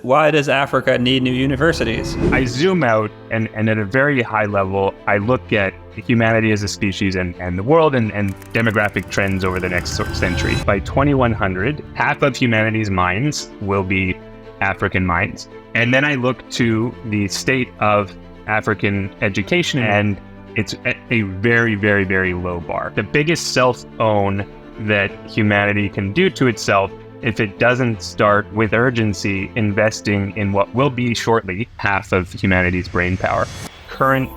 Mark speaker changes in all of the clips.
Speaker 1: why does Africa need new universities?
Speaker 2: I zoom out and at a very high level, I look at humanity as a species and the world and demographic trends over the next century. By 2100, half of humanity's minds will be African minds. And then I look to the state of African education, and it's at a very, very, very low bar. The biggest self-own that humanity can do to itself, if it doesn't start with urgency investing in what will be shortly half of humanity's brain power. Current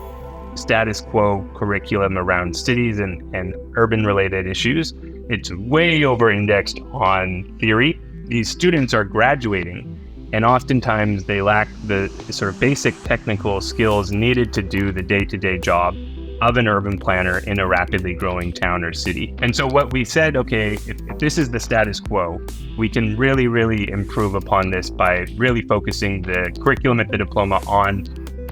Speaker 2: status quo curriculum around cities and urban related issues, it's way over-indexed on theory. These students are graduating, and oftentimes they lack the sort of basic technical skills needed to do the day-to-day job of an urban planner in a rapidly growing town or city. And so what we said, okay, if this is the status quo, we can really, really improve upon this by really focusing the curriculum at the diploma on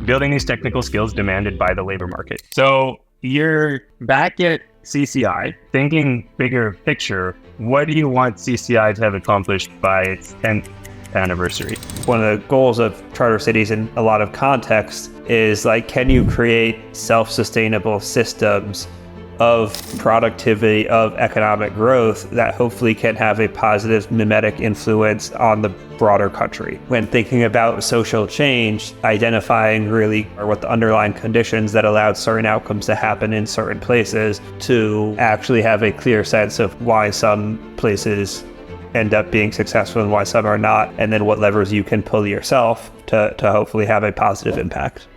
Speaker 2: building these technical skills demanded by the labor market. So you're back at CCI, thinking bigger picture, what do you want CCI to have accomplished by its 10th anniversary?
Speaker 1: One of the goals of charter cities in a lot of contexts is like, can you create self-sustainable systems of productivity, of economic growth that hopefully can have a positive mimetic influence on the broader country? When thinking about social change, identifying really what the underlying conditions that allowed certain outcomes to happen in certain places to actually have a clear sense of why some places end up being successful and why some are not, and then what levers you can pull yourself to hopefully have a positive impact.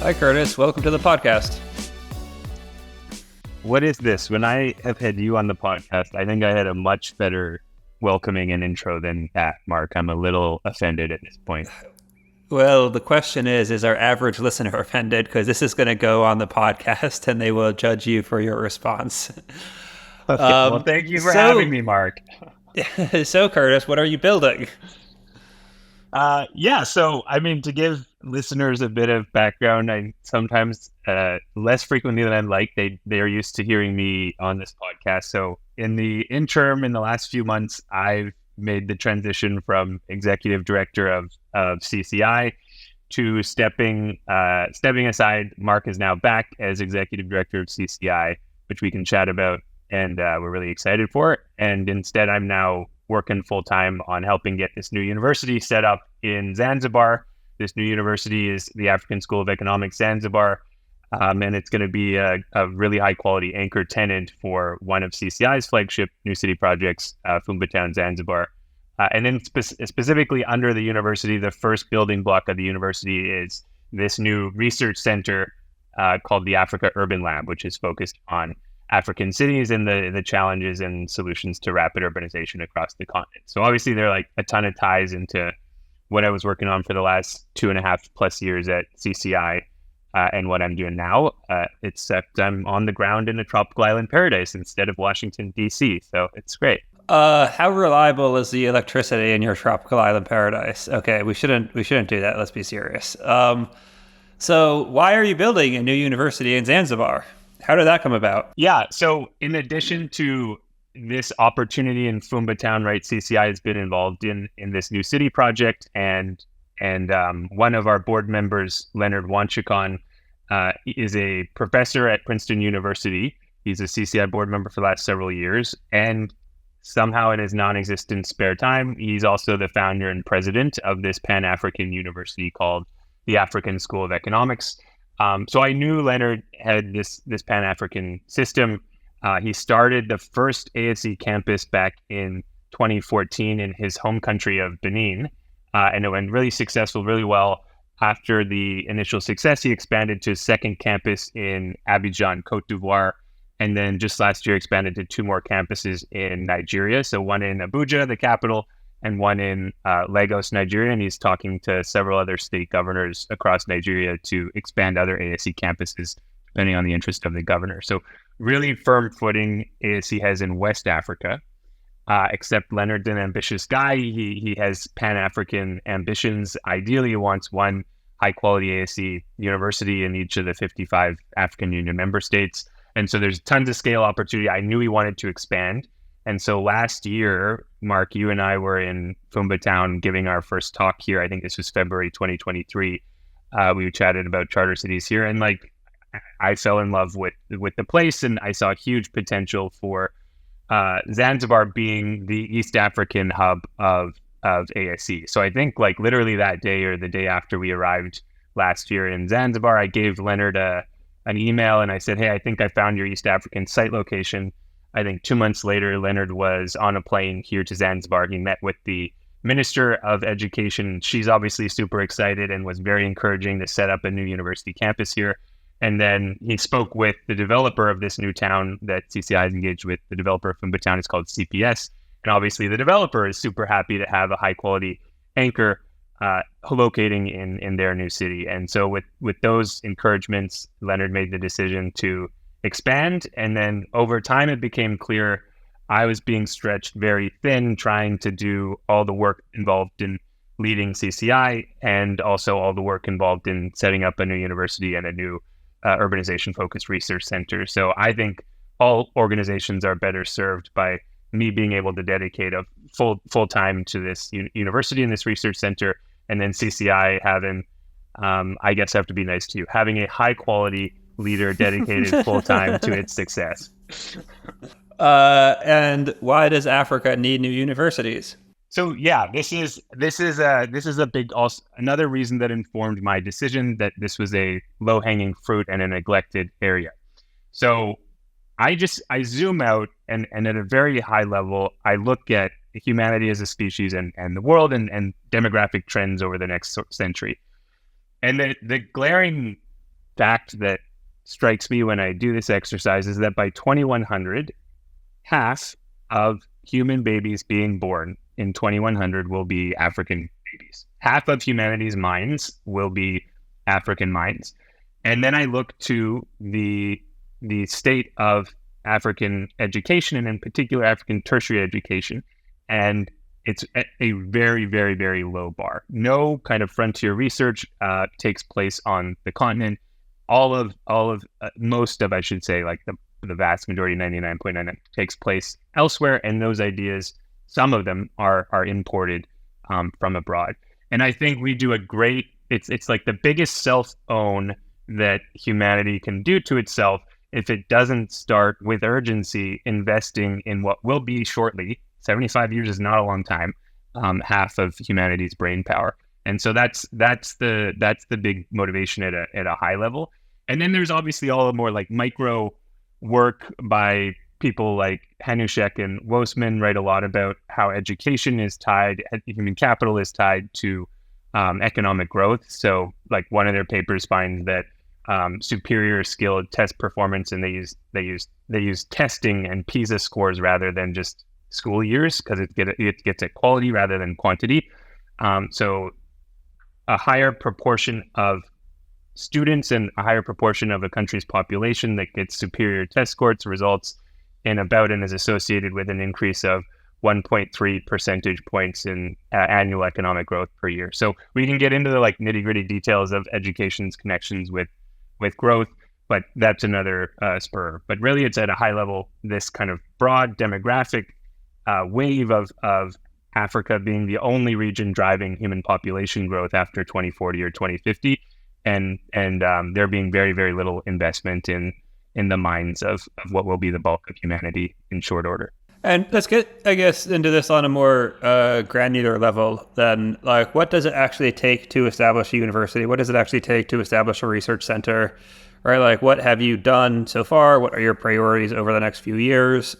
Speaker 1: Hi, Kurtis. Welcome to the podcast.
Speaker 2: What is this? When I have had you on the podcast, I think I had a much better welcoming and intro than that, Mark. I'm a little offended at this point.
Speaker 1: Well, the question is our average listener offended? Because this is going to go on the podcast and they will judge you for your response.
Speaker 2: Okay, well, thank you for having me, Mark.
Speaker 1: So, Kurtis, what are you building?
Speaker 2: So, I mean, to give listeners a bit of background, I sometimes, less frequently than I'd like, they are used to hearing me on this podcast. So in the interim, in the last few months, I've made the transition from executive director of CCI to stepping aside. Mark is now back as executive director of CCI, which we can chat about, and we're really excited for it. And instead, I'm now working full-time on helping get this new university set up in Zanzibar. This new university is the African School of Economics Zanzibar, and it's going to be a really high-quality anchor tenant for one of CCI's flagship new city projects, Fumba Town, Zanzibar. And then specifically under the university, the first building block of the university is this new research center called the Africa Urban Lab, which is focused on African cities and the challenges and solutions to rapid urbanization across the continent. So obviously there are like a ton of ties into what I was working on for the last 2.5+ years at CCI and what I'm doing now, except I'm on the ground in a tropical island paradise instead of Washington, D.C. So it's great.
Speaker 1: How reliable is the electricity in your tropical island paradise? Okay, we shouldn't do that. Let's be serious. So why are you building a new university in Zanzibar? How did that come about?
Speaker 2: Yeah, so in addition to this opportunity in Fumba Town, right, CCI has been involved in this new city project, and one of our board members, Leonard Wanchikon, is a professor at Princeton University. He's a CCI board member for the last several years, and somehow in his non-existent spare time, he's also the founder and president of this Pan-African university called the African School of Economics. So I knew Leonard had this Pan-African system. He started the first ASE campus back in 2014 in his home country of Benin, and it went really successful, really well. After the initial success, he expanded to a second campus in Abidjan, Cote d'Ivoire, and then just last year expanded to 2 more campuses in Nigeria. So one in Abuja, the capital, and one in Lagos, Nigeria. And he's talking to several other state governors across Nigeria to expand other ASE campuses, depending on the interest of the governor. So really firm footing ASE has in West Africa, except Leonard's an ambitious guy. He has Pan-African ambitions. Ideally, he wants one high-quality ASE university in each of the 55 African Union member states. And so there's tons of scale opportunity. I knew we wanted to expand. And so last year, Mark, you and I were in Fumba Town giving our first talk here. I think this was February 2023. We chatted about charter cities here, and like I fell in love with the place, and I saw huge potential for Zanzibar being the East African hub of ASC. So I think like literally that day or the day after we arrived last year in Zanzibar, I gave Leonard an email and I said, hey, I think I found your East African site location. I think 2 months later, Leonard was on a plane here to Zanzibar. He met with the Minister of Education. She's obviously super excited and was very encouraging to set up a new university campus here. And then he spoke with the developer of this new town that CCI is engaged with. The developer of Fumba Town is called CPS. And obviously the developer is super happy to have a high quality anchor locating in their new city. And so with those encouragements, Leonard made the decision to expand. And then over time, it became clear I was being stretched very thin, trying to do all the work involved in leading CCI and also all the work involved in setting up a new university and a new urbanization-focused research center. So I think all organizations are better served by me being able to dedicate a full time to this university and this research center, and then CCI having, I guess I have to be nice to you, having a high quality leader dedicated full time to its success.
Speaker 1: And why does Africa need new universities?
Speaker 2: So yeah, this is a big also another reason that informed my decision that this was a low hanging fruit and a neglected area. So I zoom out and at a very high level, I look at humanity as a species and the world and demographic trends over the next century. And the glaring fact that strikes me when I do this exercise is that by 2100, half of human babies being born in 2100 will be African babies. Half of humanity's minds will be African minds. And then I look to the state of African education, and in particular African tertiary education, and it's at a very, very, very low bar. No kind of frontier research takes place on the continent. Most of, I should say, like the vast majority, 99.9, takes place elsewhere, and those ideas, some of them are imported from abroad. And I think we do a great. It's like the biggest self-own that humanity can do to itself if it doesn't start with urgency investing in what will be shortly, 75 years is not a long time, half of humanity's brain power. And so that's the big motivation at a high level. And then there's obviously all the more like micro work by people like Hanushek and Wosman write a lot about how education is tied, human capital is tied to economic growth. So like one of their papers finds that superior skilled test performance, and they use testing and PISA scores rather than just school years, because it gets at quality rather than quantity. So a higher proportion of students and a higher proportion of a country's population that gets superior test scores results in about and is associated with an increase of 1.3 percentage points in annual economic growth per year. So we can get into the like nitty gritty details of education's connections with growth, but that's another spur. But really it's at a high level, this kind of broad demographic wave of Africa being the only region driving human population growth after 2040 or 2050. And there being very, very little investment in the minds of what will be the bulk of humanity in short order.
Speaker 1: And let's get, I guess, into this on a more granular level then. Like, what does it actually take to establish a university? What does it actually take to establish a research center? Right? Like, what have you done so far? What are your priorities over the next few years?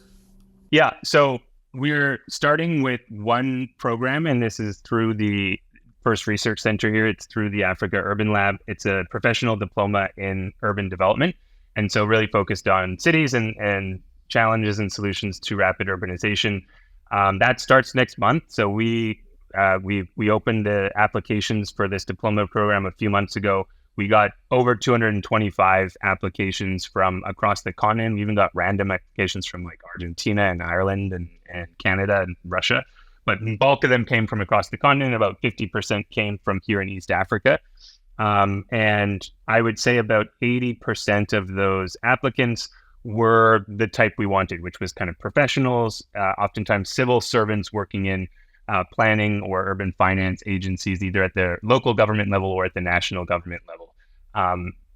Speaker 2: Yeah, so we're starting with one program, and this is through the first research center here. It's through the Africa Urban Lab. It's a professional diploma in urban development. And so really focused on cities and challenges and solutions to rapid urbanization. That starts next month. So we opened the applications for this diploma program a few months ago. We got over 225 applications from across the continent. We even got random applications from like Argentina and Ireland and Canada and Russia. But the bulk of them came from across the continent. About 50% came from here in East Africa. And I would say about 80% of those applicants were the type we wanted, which was kind of professionals, oftentimes civil servants working in planning or urban finance agencies, either at the local government level or at the national government level.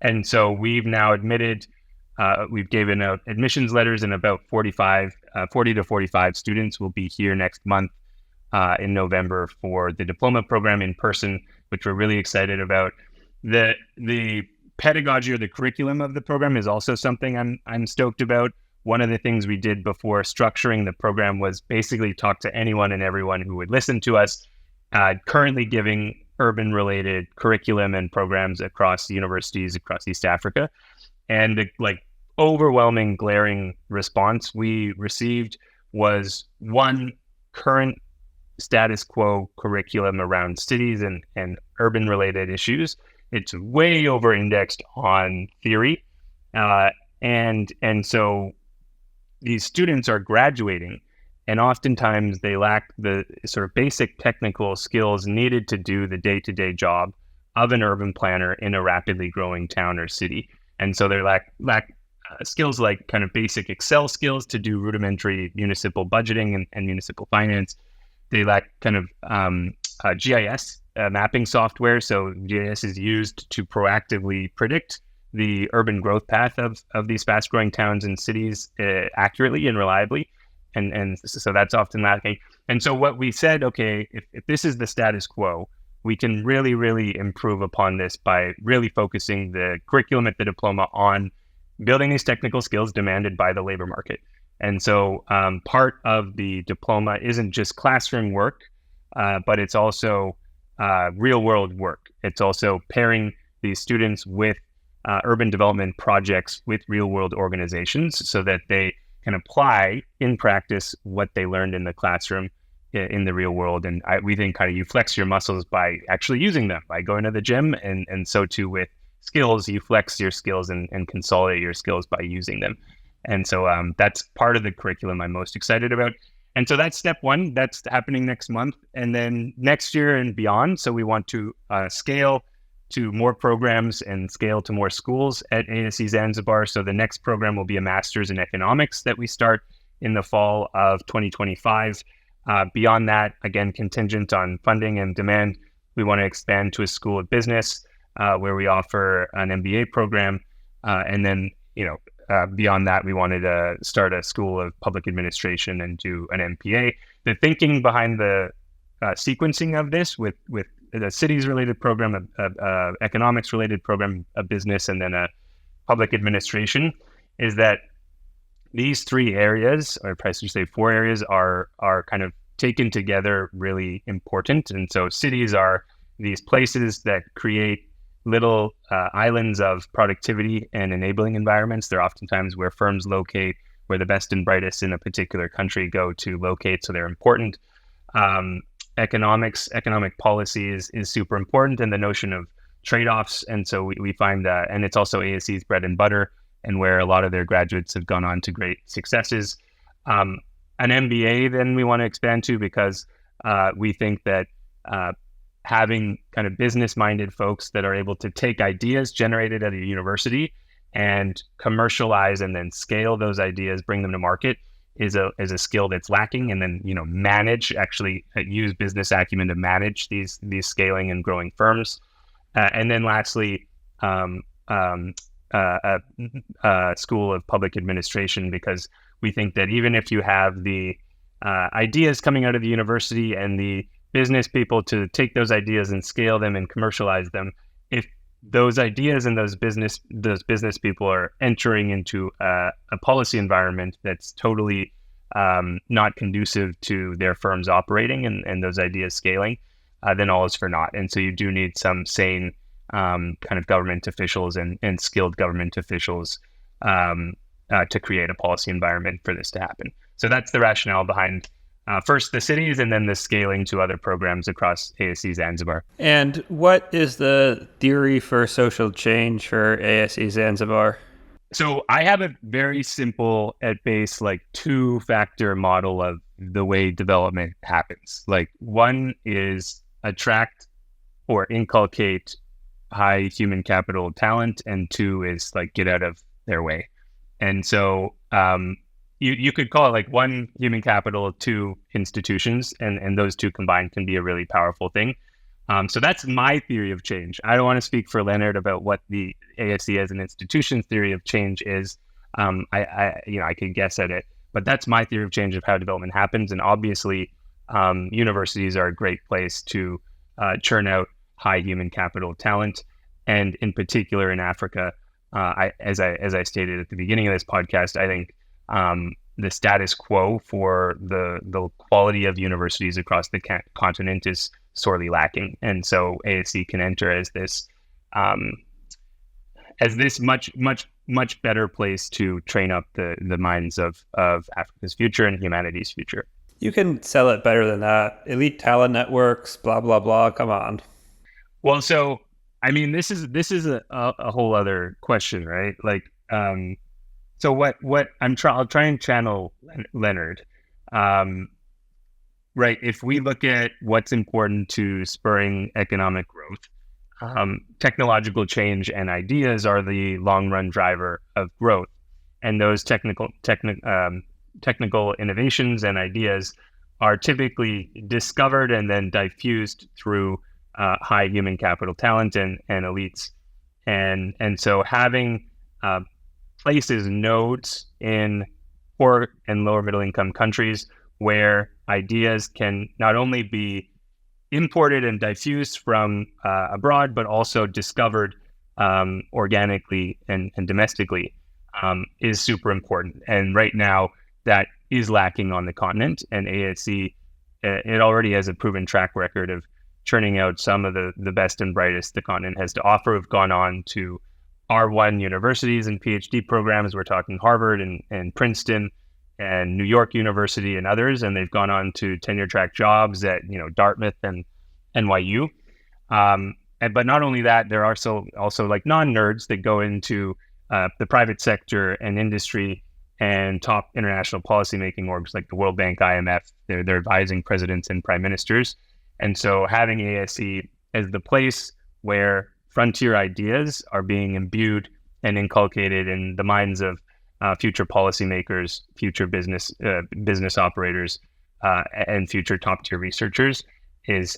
Speaker 2: And so we've now admitted, we've given out admissions letters, and about 40 to 45 students will be here next month in November for the diploma program in person, which we're really excited about. The pedagogy or the curriculum of the program is also something I'm stoked about. One of the things we did before structuring the program was basically talk to anyone and everyone who would listen to us, currently giving urban-related curriculum and programs across universities across East Africa. And the overwhelming, glaring response we received was one, current status quo curriculum around cities and urban-related issues. It's way over-indexed on theory, and so these students are graduating, and oftentimes they lack the sort of basic technical skills needed to do the day-to-day job of an urban planner in a rapidly growing town or city. And so they lack skills like kind of basic Excel skills to do rudimentary municipal budgeting and municipal finance. They lack kind of GIS mapping software. So GIS is used to proactively predict the urban growth path of these fast-growing towns and cities accurately and reliably. And so that's often lacking. And so what we said, okay, if this is the status quo, we can really, really improve upon this by really focusing the curriculum at the diploma on building these technical skills demanded by the labor market. And so part of the diploma isn't just classroom work, but it's also real world work. It's also pairing these students with urban development projects with real world organizations so that they can apply in practice what they learned in the classroom in the real world. And we think kind of you flex your muscles by actually using them, by going to the gym, and so too with skills, you flex your skills and consolidate your skills by using them. And so that's part of the curriculum I'm most excited about. And so that's step one. That's happening next month. And then next year and beyond. So we want to scale to more programs and scale to more schools at ASE Zanzibar. So the next program will be a master's in economics that we start in the fall of 2025. Beyond that, again, contingent on funding and demand, we want to expand to a school of business where we offer an MBA program. And then, beyond that, we wanted to start a school of public administration and do an MPA. The thinking behind the sequencing of this with the cities-related program, economics-related program, a business, and then a public administration is that these three areas, or I should say 4 areas, are kind of taken together really important. And so cities are these places that create little islands of productivity and enabling environments. They're oftentimes where firms locate, where the best and brightest in a particular country go to locate, so they're important. Economic policy is super important, and the notion of trade-offs. And so we find that, and it's also ASE's bread and butter, and where a lot of their graduates have gone on to great successes. An MBA then we want to expand to, because we think that having kind of business-minded folks that are able to take ideas generated at a university and commercialize and then scale those ideas, bring them to market, is a skill that's lacking. And then use business acumen to manage these scaling and growing firms. And then lastly, a school of public administration, because we think that even if you have the ideas coming out of the university and the business people to take those ideas and scale them and commercialize them, if those ideas and those business people are entering into a policy environment that's totally not conducive to their firms operating and those ideas scaling, then all is for naught. And so you do need some sane kind of government officials and skilled government officials to create a policy environment for this to happen. So that's the rationale behind first the cities and then the scaling to other programs across ASE Zanzibar.
Speaker 1: And what is the theory for social change for ASE Zanzibar?
Speaker 2: So I have a very simple, at base, 2-factor model of the way development happens. One is attract or inculcate high human capital talent, and 2 is get out of their way. And so you could call it like one human capital, two institutions, and those two combined can be a really powerful thing. So that's my theory of change. I don't want to speak for Leonard about what the ASC as an institution theory of change is. I can guess at it, but that's my theory of change of how development happens. And obviously, universities are a great place to churn out high human capital talent, and in particular in Africa. As I stated at the beginning of this podcast, I think the status quo for the quality of universities across the continent is sorely lacking, and so ASC can enter as this much better place to train up the minds of Africa's future and humanity's future.
Speaker 1: You can sell it better than that. Elite talent networks, blah blah blah. Come on.
Speaker 2: Well, so I mean, this is a whole other question, right? Like, so what I'll try and channel Leonard, right? If we look at what's important to spurring economic growth, technological change and ideas are the long run driver of growth, and those technical innovations and ideas are typically discovered and then diffused through high human capital talent and elites, and so having places, nodes in poor and lower middle income countries where ideas can not only be imported and diffused from abroad, but also discovered organically and domestically is super important. And right now that is lacking on the continent, and ASC, it already has a proven track record of churning out some of the best and brightest the continent has to offer, who've gone on to R1 universities and PhD programs. We're talking Harvard and Princeton and New York University and others, and they've gone on to tenure track jobs at Dartmouth and NYU. But not only that, there are also like non-nerds that go into the private sector and industry and top international policymaking orgs like the World Bank, IMF. They're advising presidents and prime ministers. And so having ASC as the place where frontier ideas are being imbued and inculcated in the minds of future policymakers, future business operators, and future top tier researchers is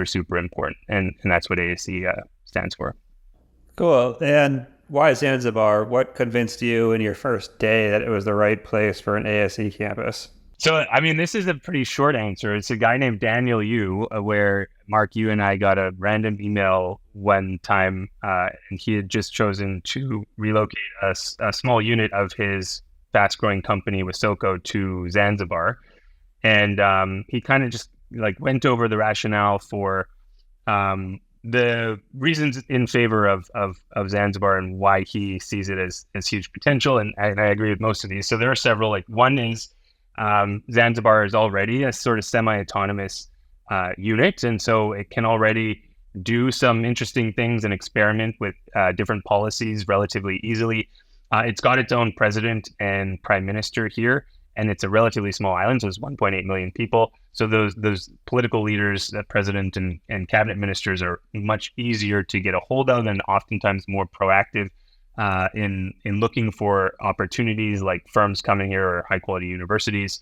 Speaker 2: super important. And that's what ASC stands for.
Speaker 1: Cool. And why Zanzibar? What convinced you in your first day that it was the right place for an ASC campus?
Speaker 2: So, I mean, this is a pretty short answer. It's a guy named Daniel Yu, where Mark, you and I got a random email one time, and he had just chosen to relocate a small unit of his fast-growing company, Wasoko, to Zanzibar. And he kind of just like went over the rationale for the reasons in favor of Zanzibar and why he sees it as huge potential. And I agree with most of these. So there are several. Like, one is Zanzibar is already a sort of semi-autonomous unit, and so it can already do some interesting things and experiment with different policies relatively easily. It's got its own president and prime minister here, and it's a relatively small island, so it's 1.8 million people. So those political leaders, the president and cabinet ministers, are much easier to get a hold of and oftentimes more proactive in looking for opportunities like firms coming here or high quality universities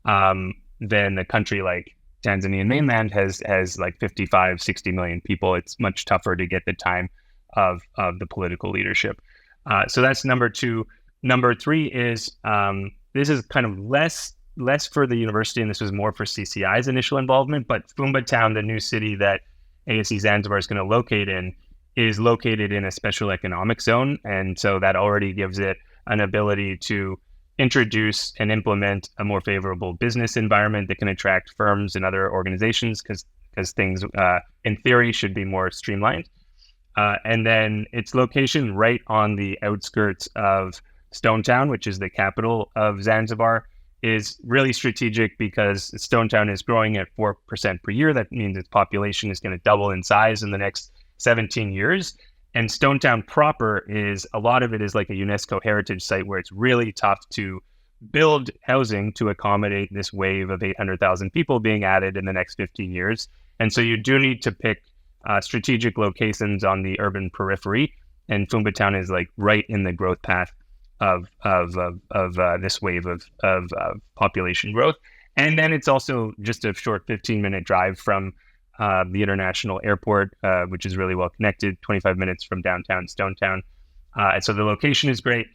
Speaker 2: than a country like Tanzanian mainland has like 55, 60 million people. It's much tougher to get the time of the political leadership. So that's number two. Number three is this is kind of less for the university, and this was more for CCI's initial involvement, but Fumba Town, the new city that ASC Zanzibar is going to locate in, is located in a special economic zone. And so that already gives it an ability to introduce and implement a more favorable business environment that can attract firms and other organizations because things, in theory, should be more streamlined. And then its location right on the outskirts of Stone Town, which is the capital of Zanzibar, is really strategic because Stone Town is growing at 4% per year. That means its population is going to double in size in the next 17 years. And Stone Town proper a lot of it is like a UNESCO heritage site where it's really tough to build housing to accommodate this wave of 800,000 people being added in the next 15 years. And so you do need to pick strategic locations on the urban periphery. And Fumba Town is like right in the growth path of this wave of population growth. And then it's also just a short 15-minute drive from the international airport, which is really well connected, 25 minutes from downtown Stonetown. And so the location is great.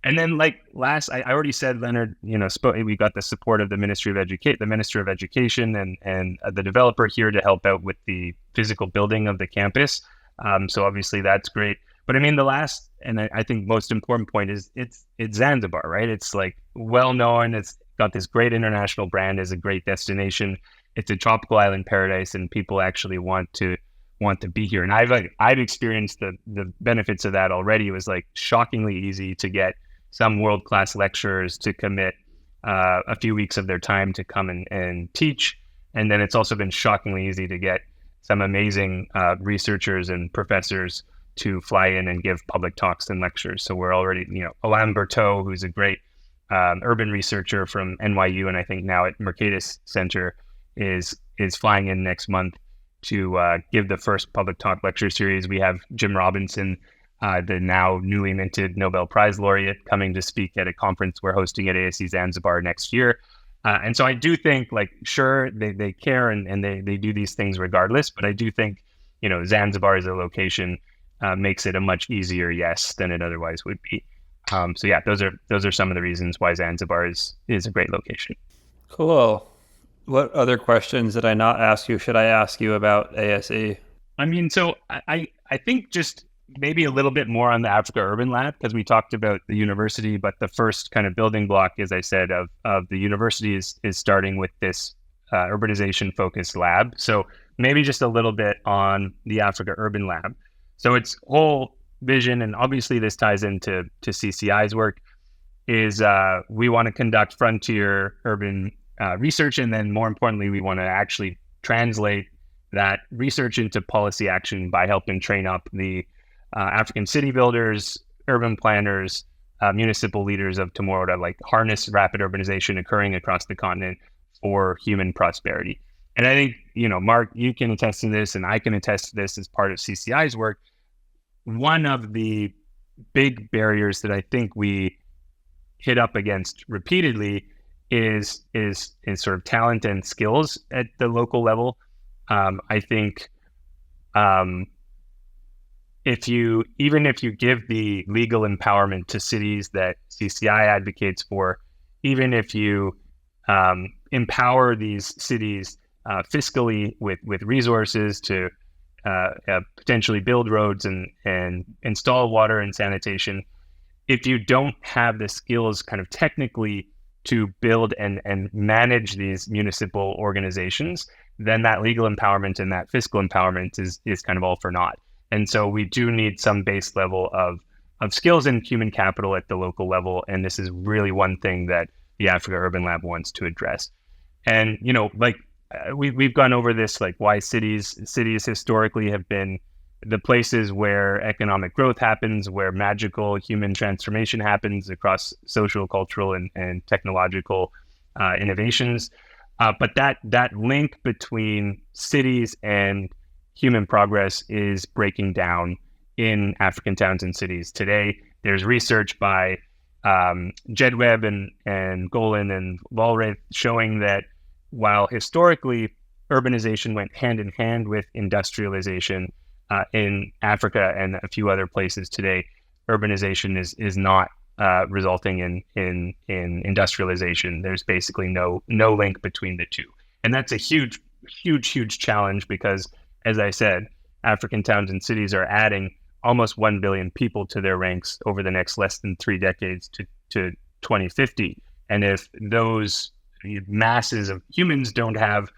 Speaker 2: And then, like I already said, Leonard, we got the support of the Minister of Education and the developer here to help out with the physical building of the campus. So obviously that's great. But I mean, the last, and I think most important point is it's Zanzibar, right? It's like well known. It's got this great international brand as a great destination. It's a tropical island paradise, and people actually want to be here. And I've experienced the benefits of that already. It was like shockingly easy to get some world-class lecturers to commit a few weeks of their time to come and teach. And then it's also been shockingly easy to get some amazing researchers and professors to fly in and give public talks and lectures. So we're already, Alain Berthaud, who's a great urban researcher from NYU, and I think now at Mercatus Center, is flying in next month to give the first public talk lecture series. We have Jim Robinson, the now newly minted Nobel Prize laureate, coming to speak at a conference we're hosting at ASC Zanzibar next year. And so I do think, sure, they care and they do these things regardless, but I do think, Zanzibar as a location makes it a much easier yes than it otherwise would be. So yeah, those are some of the reasons why Zanzibar is a great location.
Speaker 1: Cool. What other questions did I not ask you? Should I ask you about ASE?
Speaker 2: I mean, so I think just maybe a little bit more on the Africa Urban Lab, because we talked about the university, but the first kind of building block, as I said, of the university is starting with this urbanization focused lab. So maybe just a little bit on the Africa Urban Lab. So its whole vision, and obviously this ties into CCI's work, is we want to conduct frontier urban research, and then more importantly, we want to actually translate that research into policy action by helping train up the African city builders, urban planners, municipal leaders of tomorrow to harness rapid urbanization occurring across the continent for human prosperity. And I think, Mark, you can attest to this, and I can attest to this as part of CCI's work. One of the big barriers that I think we hit up against repeatedly is sort of talent and skills at the local level. I think if you give the legal empowerment to cities that CCI advocates for, even if you empower these cities fiscally with resources to potentially build roads and install water and sanitation, if you don't have the skills kind of technically to build and manage these municipal organizations, then that legal empowerment and that fiscal empowerment is kind of all for naught. And so we do need some base level of skills and human capital at the local level. And this is really one thing that the Africa Urban Lab wants to address. And, we've gone over this, why cities historically have been the places where economic growth happens, where magical human transformation happens across social, cultural, and technological innovations. But that link between cities and human progress is breaking down in African towns and cities today. There's research by Jedweb and Golan and Walrath showing that while historically urbanization went hand in hand with industrialization in Africa and a few other places today, urbanization is not resulting in industrialization. There's basically no link between the two. And that's a huge challenge because, as I said, African towns and cities are adding almost 1 billion people to their ranks over the next less than 3 decades to 2050. And if those masses of humans don't have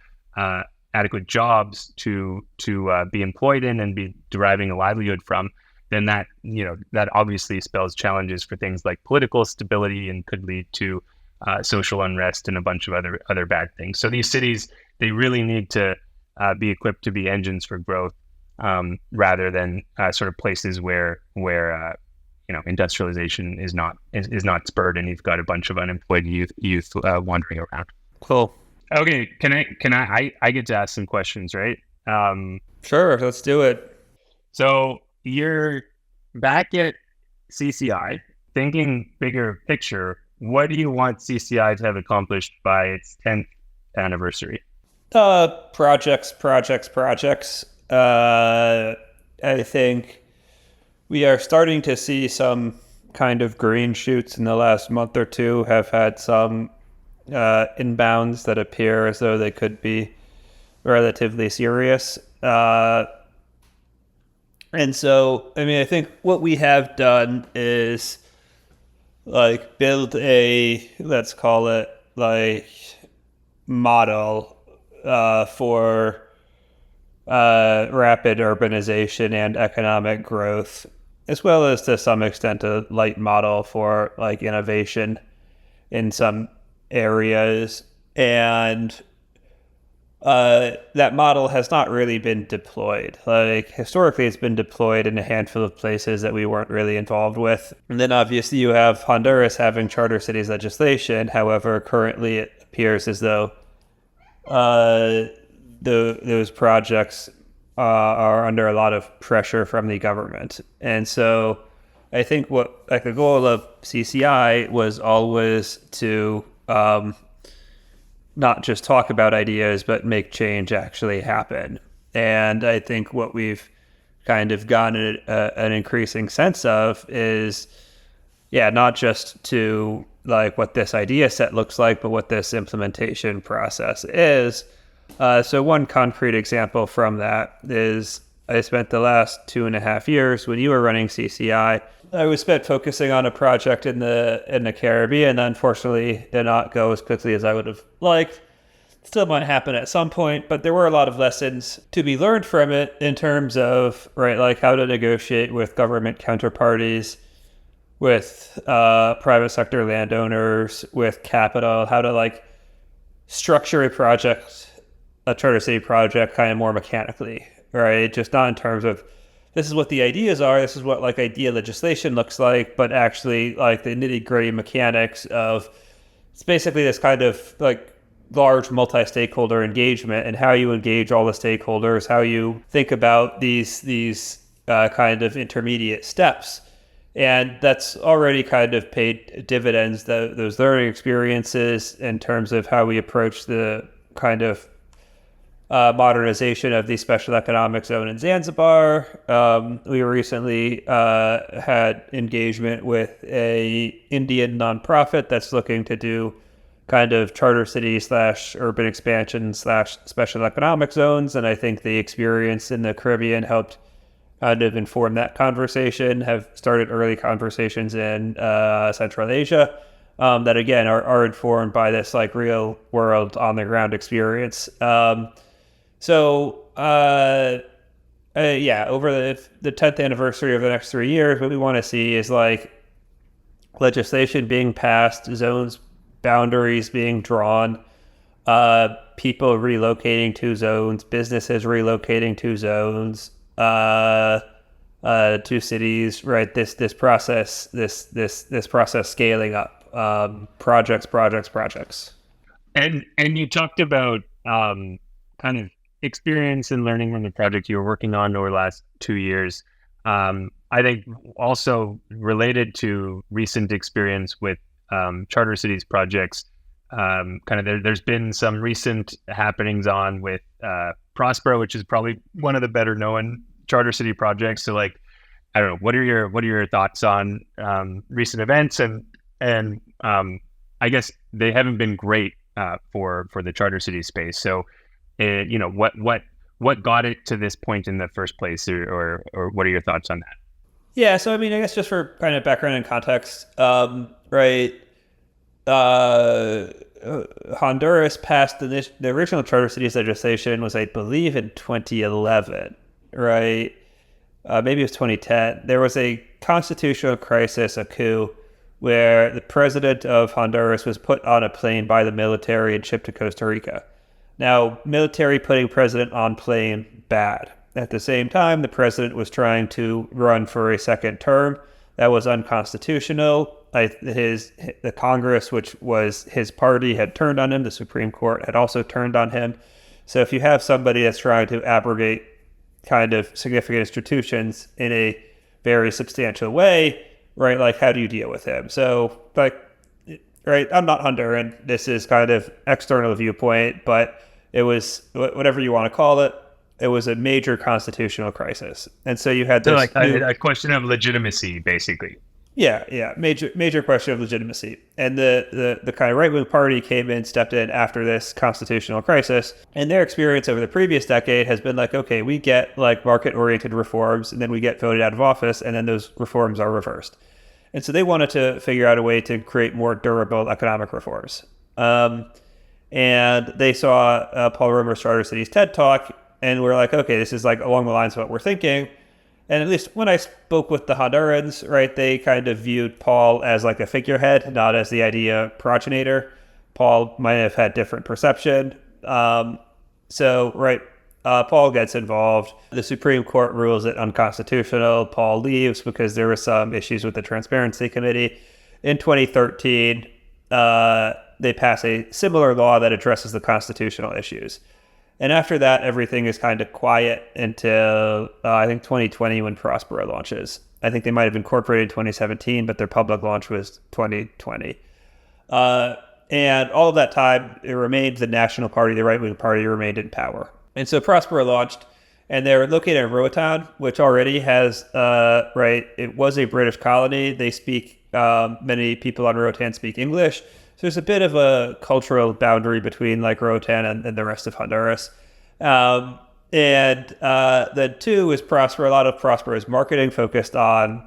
Speaker 2: adequate jobs to be employed in and be deriving a livelihood from, then that obviously spells challenges for things like political stability and could lead to social unrest and a bunch of other bad things. So these cities, they really need to be equipped to be engines for growth rather than sort of places where industrialization is not spurred and you've got a bunch of unemployed youth wandering around.
Speaker 1: Cool.
Speaker 2: Okay, can I get to ask some questions, right?
Speaker 1: Sure, let's do it.
Speaker 2: So you're back at CCI. thinking bigger picture, what do you want CCI to have accomplished by its 10th anniversary?
Speaker 1: Projects. I think we are starting to see some kind of green shoots in the last month or two, have had some inbounds that appear as though they could be relatively serious. And so, I mean, I think what we have done is like build a, let's call it like model for rapid urbanization and economic growth, as well as to some extent a light model for like innovation in some areas. And that model has not really been deployed. Like historically, it's been deployed in a handful of places that we weren't really involved with. And then obviously you have Honduras having charter cities legislation. However, currently it appears as though those projects are under a lot of pressure from the government. And so I think what like the goal of CCI was always to not just talk about ideas, but make change actually happen. And I think what we've kind of gotten an increasing sense of is, not just to like what this idea set looks like, but what this implementation process is. So one concrete example from that is I spent the last 2.5 years when you were running CCI. I was spent focusing on a project in the Caribbean that unfortunately did not go as quickly as I would have liked. Still might happen at some point, but there were a lot of lessons to be learned from it in terms of like how to negotiate with government counterparties, with private sector landowners, with capital, how to like structure a charter city project kind of more mechanically, right? Just not in terms of this is what the ideas are, this is what like idea legislation looks like, but actually like the nitty-gritty mechanics of it's basically this kind of like large multi-stakeholder engagement and how you engage all the stakeholders, how you think about these kind of intermediate steps. And that's already kind of paid dividends, those learning experiences in terms of how we approach the kind of modernization of the special economic zone in Zanzibar. We recently had engagement with a Indian nonprofit that's looking to do kind of charter city / urban expansion / special economic zones. And I think the experience in the Caribbean helped kind of inform that conversation, have started early conversations in Central Asia that again are informed by this like real world on the ground experience. So over the 10th anniversary of the next 3 years, what we want to see is like legislation being passed, zones, boundaries being drawn, people relocating to zones, businesses relocating to zones, to cities, right? This process scaling up, projects.
Speaker 2: And you talked about kind of experience and learning from the project you were working on over the last 2 years. I think also related to recent experience with charter cities projects, there's been some recent happenings on with Prospero, which is probably one of the better known charter city projects. So like, I don't know, what are your thoughts on recent events and I guess they haven't been great for the charter city space. So what got it to this point in the first place, or what are your thoughts on that?
Speaker 1: Yeah, so I mean, I guess just for kind of background and context, right? Honduras passed the original charter cities legislation was, I believe, in 2011, right? Maybe it was 2010. There was a constitutional crisis, a coup, where the president of Honduras was put on a plane by the military and shipped to Costa Rica. Now, military putting president on plane, bad. At the same time, the president was trying to run for a second term. That was unconstitutional. The Congress, which was his party, had turned on him. The Supreme Court had also turned on him. So if you have somebody that's trying to abrogate kind of significant institutions in a very substantial way, right? Like, how do you deal with him? So, like, right, I'm not Honduran. This is kind of external viewpoint, but it was, whatever you want to call it, it was a major constitutional crisis. And so you had
Speaker 2: So
Speaker 1: this
Speaker 2: like
Speaker 1: new,
Speaker 2: a question of legitimacy, basically.
Speaker 1: yeah, major question of legitimacy. And the kind of right-wing party stepped in after this constitutional crisis. And their experience over the previous decade has been like, okay, we get like market-oriented reforms, and then we get voted out of office, and then those reforms are reversed. And so they wanted to figure out a way to create more durable economic reforms. And they saw Paul Romer's Charter Cities TED Talk, and we're like, okay, this is like along the lines of what we're thinking. And at least when I spoke with the Hondurans, right, they kind of viewed Paul as like a figurehead, not as the idea progenitor. Paul might have had different perception. Paul gets involved. The Supreme Court rules it unconstitutional. Paul leaves because there were some issues with the Transparency Committee. In 2013, they pass a similar law that addresses the constitutional issues. And after that, everything is kind of quiet until I think 2020 when Prospera launches. I think they might have incorporated in 2017, but their public launch was 2020. And all of that time, it remained the National Party, the right-wing party, remained in power. And so Prospera launched, and they're located in Roatan, which already has, it was a British colony. They speak, many people on Roatan speak English. So there's a bit of a cultural boundary between like Roatan and the rest of Honduras. Then two is Prospera. A lot of Prospera's marketing focused on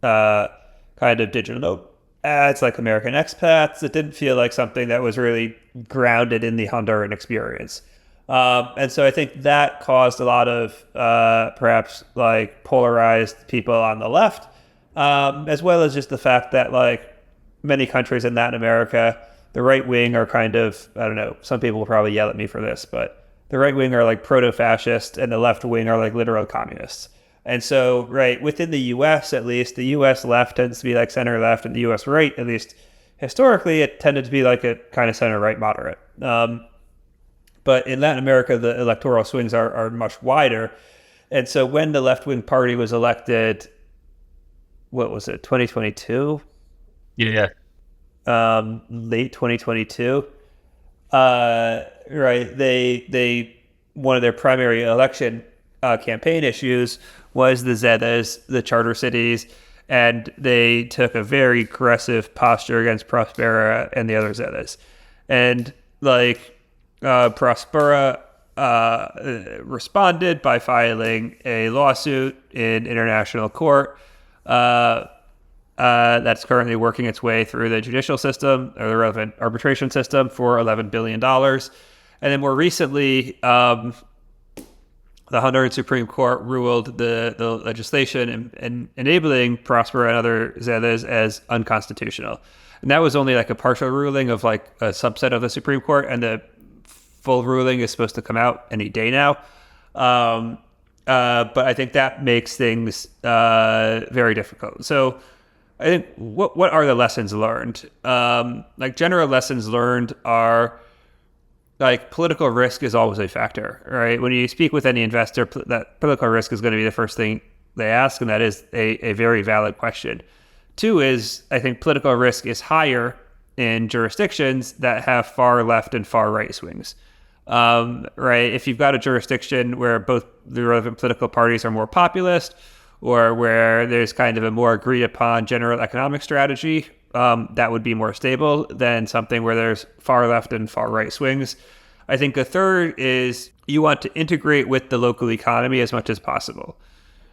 Speaker 1: kind of digital ads like American expats. It didn't feel like something that was really grounded in the Honduran experience. And so I think that caused a lot of perhaps like polarized people on the left, as well as just the fact that like many countries in Latin America, the right wing are kind of, I don't know, some people will probably yell at me for this, but the right wing are like proto-fascist and the left wing are like literal communists. And so, right, within the US at least, the US left tends to be like center left, and the US right, at least historically, it tended to be like a kind of center right moderate. But in Latin America, the electoral swings are much wider. And so when the left-wing party was elected, what was it, 2022?
Speaker 2: Yeah.
Speaker 1: Late 2022. They one of their primary election campaign issues was the Zetas, the charter cities, and they took a very aggressive posture against Prospera and the other Zetas. And like Prospera responded by filing a lawsuit in international court that's currently working its way through the judicial system or the relevant arbitration system for $11 billion. And then more recently, the Honduran Supreme Court ruled the legislation and enabling Prospera and other Zetas as unconstitutional. And that was only like a partial ruling of like a subset of the Supreme Court, and the full ruling is supposed to come out any day now. But I think that makes things very difficult. So I think what are the lessons learned? Like general lessons learned are like political risk is always a factor, right? When you speak with any investor, that political risk is going to be the first thing they ask, and that is a very valid question. Two is, I think political risk is higher in jurisdictions that have far left and far right swings. Right? If you've got a jurisdiction where both the relevant political parties are more populist, or where there's kind of a more agreed upon general economic strategy, that would be more stable than something where there's far left and far right swings. I think a third is you want to integrate with the local economy as much as possible,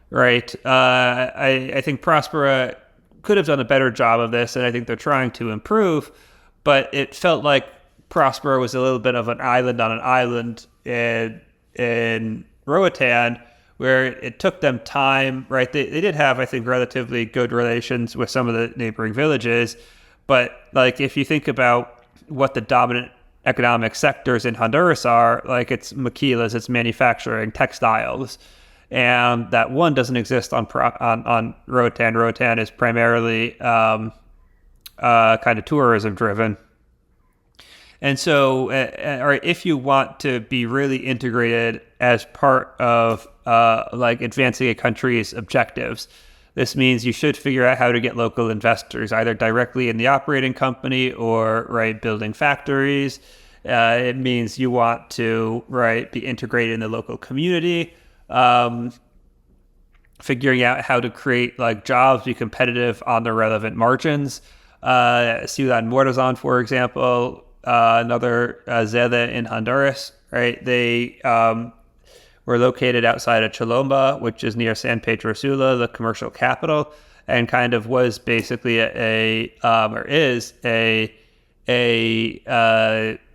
Speaker 1: right? I think Prospera could have done a better job of this, and I think they're trying to improve, but it felt like Prospera was a little bit of an island on an island in Roatan, where it took them time, right? They did have, I think, relatively good relations with some of the neighboring villages. But like, if you think about what the dominant economic sectors in Honduras are, like it's maquilas, it's manufacturing, textiles. And that one doesn't exist on Roatan. Roatan is primarily kind of tourism driven. And so, if you want to be really integrated as part of like advancing a country's objectives, This means you should figure out how to get local investors, either directly in the operating company or building factories. It means you want to be integrated in the local community. Figuring out how to create jobs, be competitive on the relevant margins. Ciudad Morazan, for example, another zede in Honduras, right? They were located outside of Cholomba, which is near San Pedro Sula, the commercial capital, and kind of was basically is a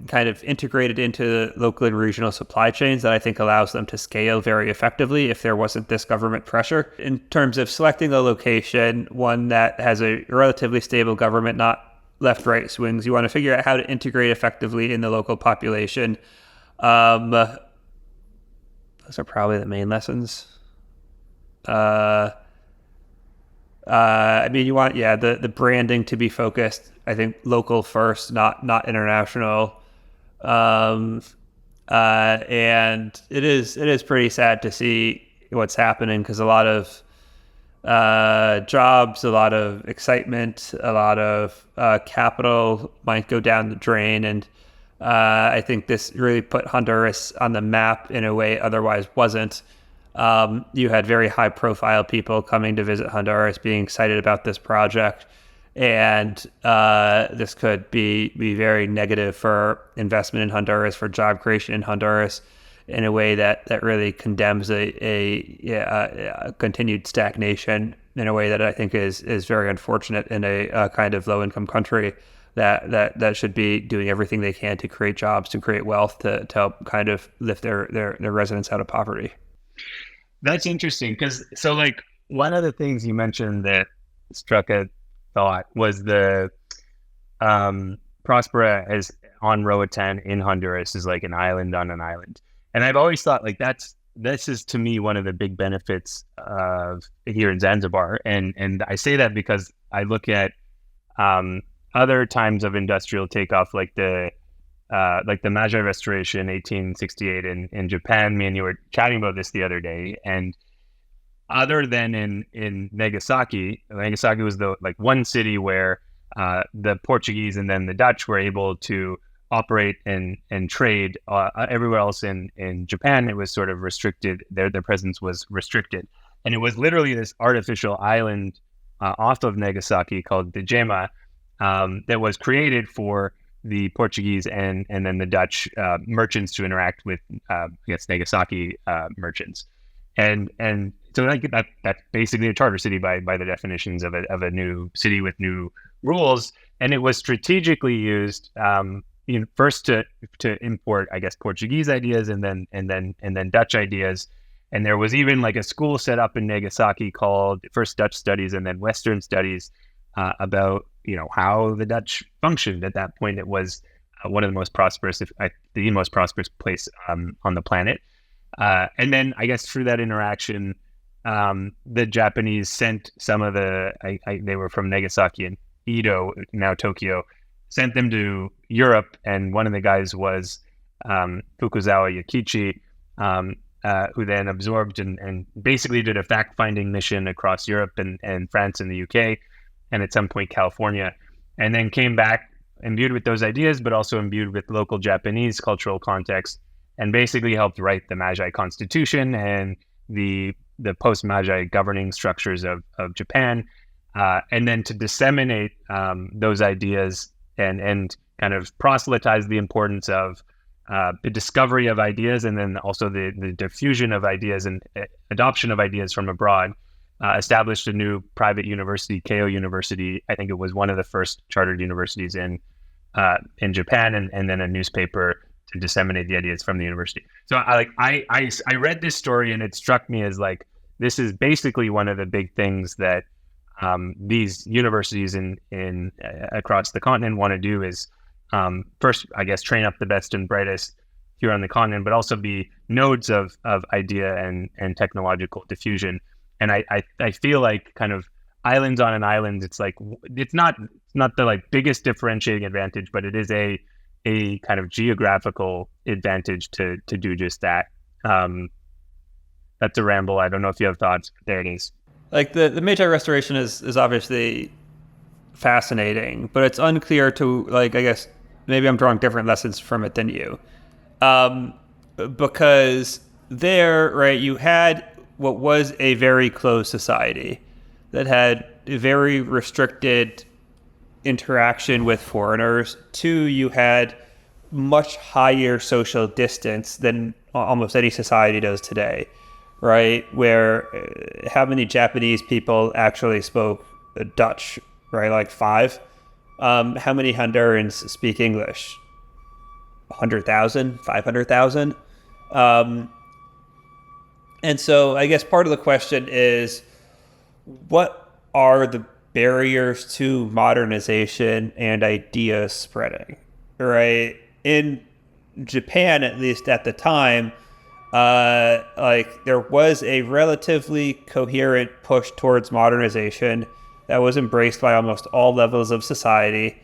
Speaker 1: kind of integrated into local and regional supply chains that I think allows them to scale very effectively if there wasn't this government pressure. In terms of selecting a location, one that has a relatively stable government, not left-right swings, you want to figure out how to integrate effectively in the local population. Those are probably the main lessons. You want the branding to be focused, I think, local first, not international. And it is pretty sad to see what's happening, because a lot of jobs, a lot of excitement, a lot of capital might go down the drain, and I think this really put Honduras on the map in a way it otherwise wasn't. You had very high-profile people coming to visit Honduras, being excited about this project, and this could be very negative for investment in Honduras, for job creation in Honduras, in a way that really condemns a continued stagnation in a way that I think is very unfortunate in a kind of low-income country that should be doing everything they can to create jobs, to create wealth, to help kind of lift their residents out of poverty.
Speaker 2: That's interesting, because one of the things you mentioned that struck a thought was the Prospera is on Roatan in Honduras is like an island on an island, and I've always thought this is to me one of the big benefits of here in Zanzibar, and I say that because I look at other times of industrial takeoff, like the Magi Restoration, 1868 in Japan. Me and you were chatting about this the other day, and other than in Nagasaki was the one city where the Portuguese and then the Dutch were able to operate and trade. Everywhere else in Japan, it was sort of restricted. Their presence was restricted, and it was literally this artificial island off of Nagasaki called Dejema that was created for the Portuguese and then the Dutch merchants to interact with, Nagasaki merchants, and so that's basically a charter city by the definitions of a new city with new rules. And it was strategically used first to import, I guess, Portuguese ideas and then Dutch ideas. And there was even a school set up in Nagasaki called first Dutch Studies and then Western Studies about how the Dutch functioned. At that point, it was one of the most prosperous, the most prosperous place on the planet. And then I guess through that interaction, the Japanese sent some of they were from Nagasaki and Edo, now Tokyo, sent them to Europe. And one of the guys was Fukuzawa Yokichi, who then absorbed and basically did a fact-finding mission across Europe and France and the UK, and at some point California, and then came back imbued with those ideas, but also imbued with local Japanese cultural context, and basically helped write the Magi Constitution and the post-Magi governing structures of Japan, and then to disseminate those ideas and kind of proselytize the importance of the discovery of ideas, and then also the diffusion of ideas and adoption of ideas from abroad. Established a new private university, Keio University. I think it was one of the first chartered universities in Japan, and then a newspaper to disseminate the ideas from the university. So I read this story, and it struck me as this is basically one of the big things that these universities in across the continent want to do is first, I guess, train up the best and brightest here on the continent, but also be nodes of idea and technological diffusion. And I feel like kind of islands on an island, it's not the biggest differentiating advantage, but it is a kind of geographical advantage to do just that. That's a ramble. I don't know if you have thoughts. There it is.
Speaker 1: Like the Meiji Restoration is obviously fascinating, but it's unclear to, like, I guess maybe I'm drawing different lessons from it than you. Um, because there, right, you had what was a very closed society that had a very restricted interaction with foreigners. Two, you had much higher social distance than almost any society does today, right? Where how many Japanese people actually spoke Dutch, right? Like five. How many Hondurans speak English? 100,000, 500,000. Um, and so I guess part of the question is, what are the barriers to modernization and idea spreading, right? In Japan, at least at the time, like there was a relatively coherent push towards modernization that was embraced by almost all levels of society.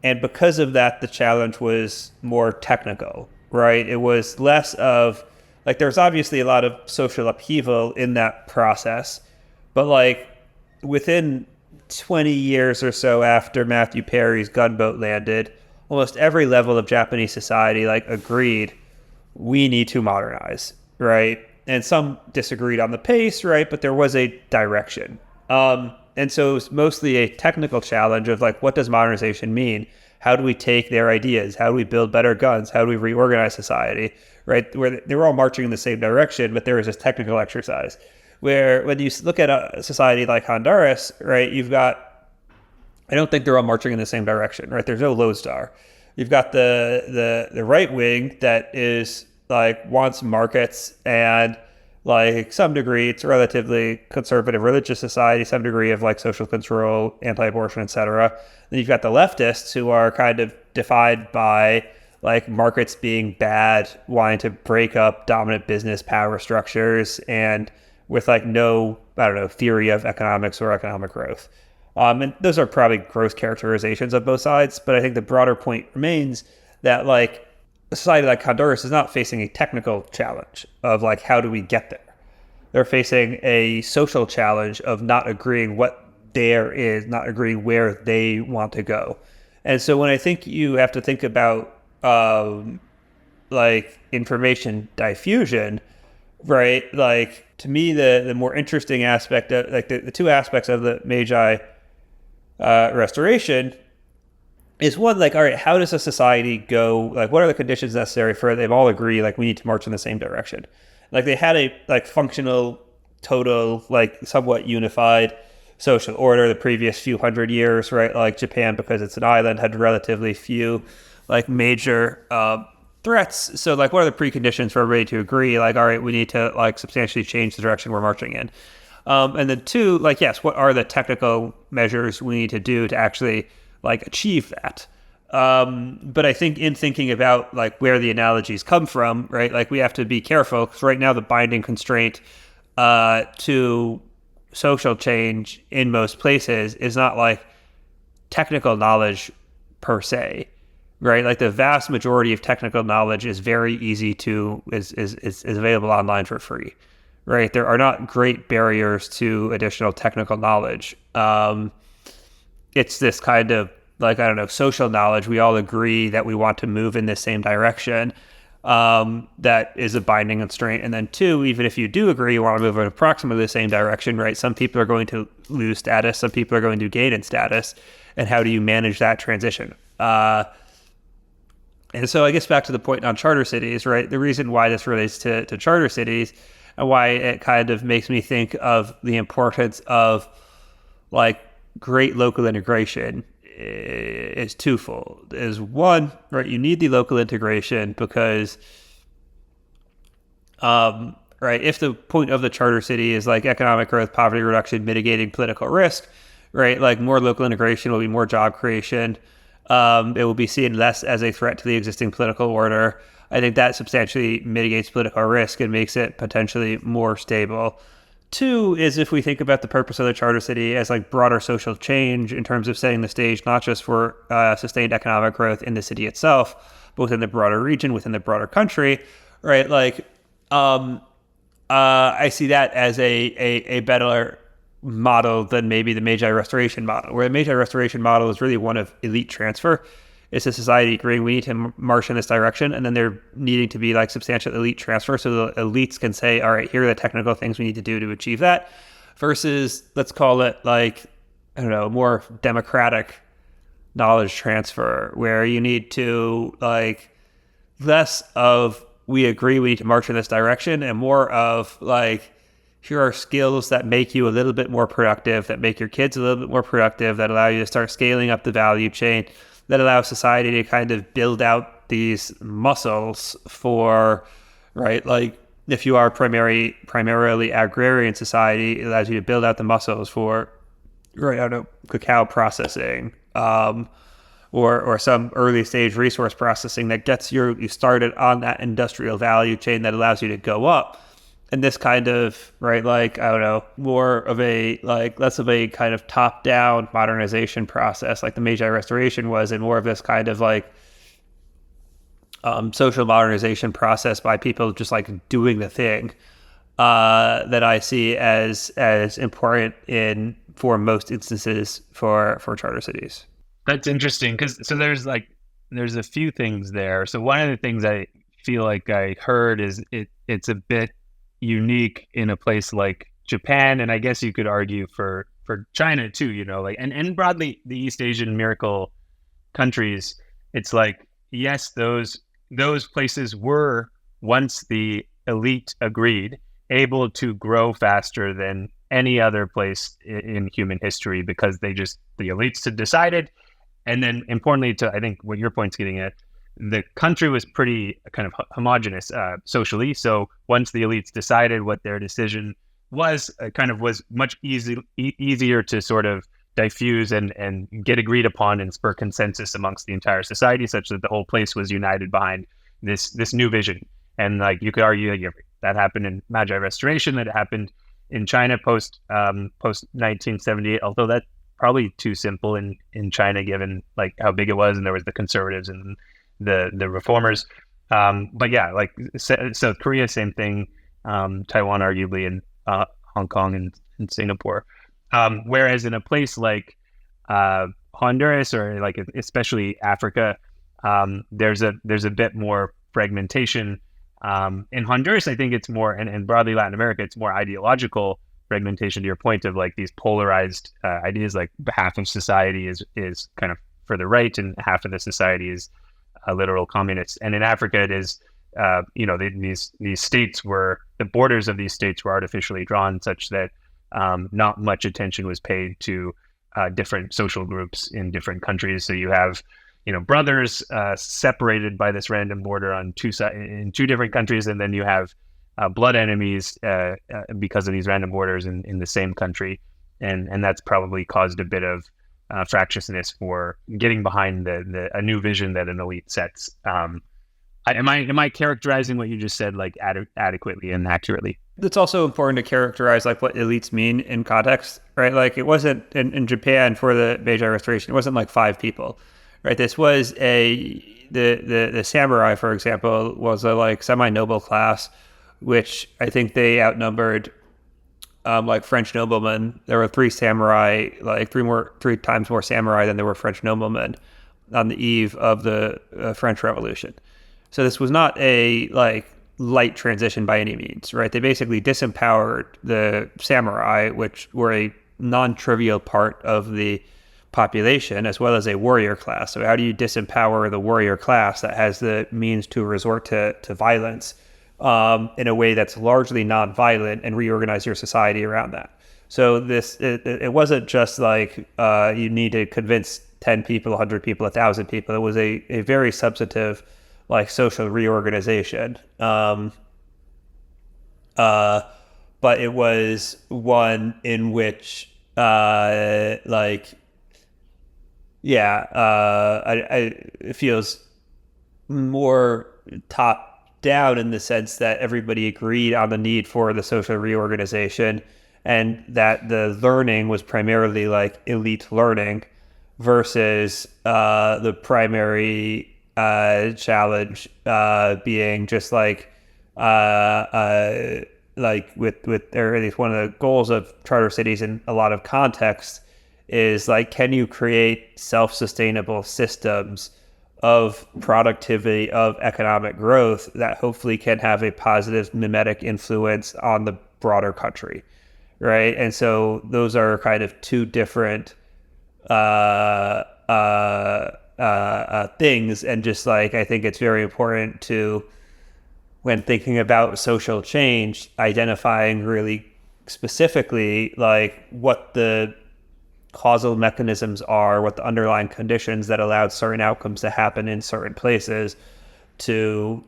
Speaker 1: And because of that, the challenge was more technical, right? It was less of, like, there's obviously a lot of social upheaval in that process, but like within 20 years or so after Matthew Perry's gunboat landed, almost every level of Japanese society like agreed we need to modernize, right? And some disagreed on the pace, right? But there was a direction. And so it was mostly a technical challenge of like, what does modernization mean? How do we take their ideas? How do we build better guns? How do we reorganize society, right? Where they were all marching in the same direction, but there was this technical exercise. Where when you look at a society like Honduras, right, you've got, I don't think they're all marching in the same direction, right? There's no lodestar. You've got the right wing that is like wants markets and like some degree it's a relatively conservative religious society, some degree of like social control, anti-abortion, etc. Then you've got the leftists who are kind of defined by like markets being bad, wanting to break up dominant business power structures, and with like no, I don't know, theory of economics or economic growth. And those are probably gross characterizations of both sides, but I think the broader point remains that like a society like Honduras is not facing a technical challenge of like, how do we get there? They're facing a social challenge of not agreeing what there is, not agreeing where they want to go. And so when I think you have to think about like information diffusion, right? Like to me, the more interesting aspect of like the two aspects of the Meiji restoration is one, like, all right, how does a society go? Like, what are the conditions necessary for it? They've all agree, like, we need to march in the same direction. Like, they had a like functional, total, like, somewhat unified social order the previous few hundred years, right? Like Japan, because it's an island, had relatively few like major threats. So, like, what are the preconditions for everybody to agree? Like, all right, we need to like substantially change the direction we're marching in. And then two, like, yes, what are the technical measures we need to do to actually like achieve that? But I think in thinking about like where the analogies come from, right? Like we have to be careful because right now the binding constraint to social change in most places is not like technical knowledge per se, right? Like the vast majority of technical knowledge is very easy to is available online for free, right? There are not great barriers to additional technical knowledge. It's this kind of like, I don't know, social knowledge. We all agree that we want to move in the same direction. That is a binding constraint. And then two, even if you do agree, you want to move in approximately the same direction, right? Some people are going to lose status. Some people are going to gain in status. And how do you manage that transition? And so I guess back to the point on charter cities, right? The reason why this relates to charter cities and why it kind of makes me think of the importance of like great local integration is twofold. Is one, right, you need the local integration because, right, if the point of the charter city is like economic growth, poverty reduction, mitigating political risk, right, like more local integration will be more job creation. It will be seen less as a threat to the existing political order. I think that substantially mitigates political risk and makes it potentially more stable. Two is if we think about the purpose of the charter city as like broader social change in terms of setting the stage, not just for sustained economic growth in the city itself, but within the broader region, within the broader country, right? Like, I see that as a better model than maybe the Meiji Restoration model, where the Meiji Restoration model is really one of elite transfer. It's a society agreeing we need to march in this direction, and then there needing to be like substantial elite transfer, so the elites can say, all right, here are the technical things we need to do to achieve that, versus, let's call it like, I don't know, more democratic knowledge transfer, where you need to like less of we agree we need to march in this direction, and more of like, here are skills that make you a little bit more productive, that make your kids a little bit more productive, that allow you to start scaling up the value chain, that allow society to kind of build out these muscles for, right? Like if you are primarily agrarian society, it allows you to build out the muscles for, right, I don't know, cacao processing, or some early stage resource processing that gets you started on that industrial value chain that allows you to go up. And this kind of, right, like, I don't know, more of a, like, less of a kind of top-down modernization process like the Meiji Restoration was, and more of this kind of like social modernization process by people just like doing the thing, that I see as important for most instances for charter cities.
Speaker 2: That's interesting, because there's a few things there. So one of the things I feel like I heard is it's a bit unique in a place like Japan, and I guess you could argue for China too, like, and broadly the East Asian miracle countries. It's like, yes, those places were, once the elite agreed, able to grow faster than any other place in human history, because the elites had decided. And then importantly, to I think what your point's getting at, the country was pretty kind of homogenous socially. So once the elites decided what their decision was, kind of was much easier to sort of diffuse and get agreed upon and spur consensus amongst the entire society, such that the whole place was united behind this new vision. And like you could argue that happened in Meiji Restoration, that happened in China post 1978, although that's probably too simple in China, given like how big it was, and there was the conservatives and the reformers. But yeah, like so Korea, same thing. Taiwan, arguably, and Hong Kong and Singapore. Whereas in a place like Honduras, or like especially Africa, there's a bit more fragmentation. In Honduras, I think it's more, and broadly Latin America, it's more ideological fragmentation, to your point of like these polarized ideas, like half of society is kind of for the right and half of the society is literal communists. And in Africa, it is, these states were, the borders of these states were artificially drawn such that not much attention was paid to different social groups in different countries. So you have, brothers separated by this random border in two different countries, and then you have blood enemies because of these random borders in the same country, and that's probably caused a bit of fractiousness for getting behind a new vision that an elite sets. Am I characterizing what you just said like adequately and accurately?
Speaker 1: It's also important to characterize like what elites mean in context, right? Like it wasn't in Japan for the Meiji Restoration, it wasn't like 5 people, right? This was the samurai, for example, was a like semi-noble class, which I think they outnumbered like French noblemen. There were 3 samurai, like 3 times more samurai than there were French noblemen on the eve of the French Revolution. So this was not a like light transition by any means, right? They basically disempowered the samurai, which were a non-trivial part of the population, as well as a warrior class. So how do you disempower the warrior class that has the means to resort to violence in a way that's largely non-violent, and reorganize your society around that? So it wasn't just like you need to convince 10 people, 100 people, 1,000 people. It was a very substantive like social reorganization. But it was one in which it feels more top down in the sense that everybody agreed on the need for the social reorganization, and that the learning was primarily like elite learning versus the primary challenge being just like like with or at least one of the goals of charter cities in a lot of contexts is like, can you create self-sustainable systems of productivity, of economic growth that hopefully can have a positive mimetic influence on the broader country, right? And so those are kind of two different things. And just like, I think it's very important to, when thinking about social change, identifying really specifically like what the causal mechanisms are, what the underlying conditions that allowed certain outcomes to happen in certain places, to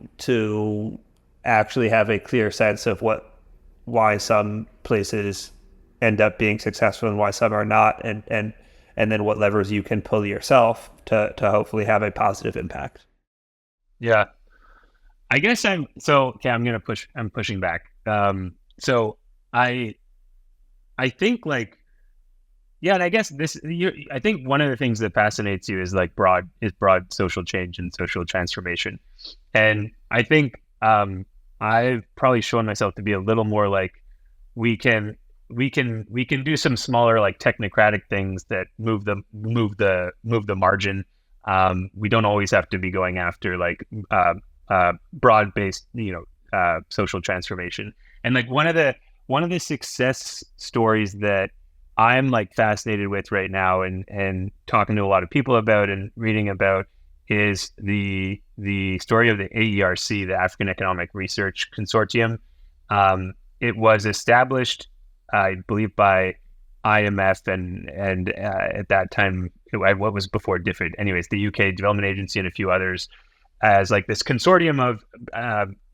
Speaker 1: actually have a clear sense of why some places end up being successful and why some are not, and then what levers you can pull yourself to hopefully have a positive impact.
Speaker 2: Yeah, I guess I'm pushing back. So I think like, yeah, and I guess I think one of the things that fascinates you is like broad social change and social transformation, and I think I've probably shown myself to be a little more like we can do some smaller like technocratic things that move the margin. We don't always have to be going after like broad based social transformation. And like one of the success stories that I'm like fascinated with right now and talking to a lot of people about and reading about is the story of the AERC, the African Economic Research Consortium. It was established, I believe, by IMF and at that time, what was before DFID, anyways, the UK Development Agency and a few others, as like this consortium of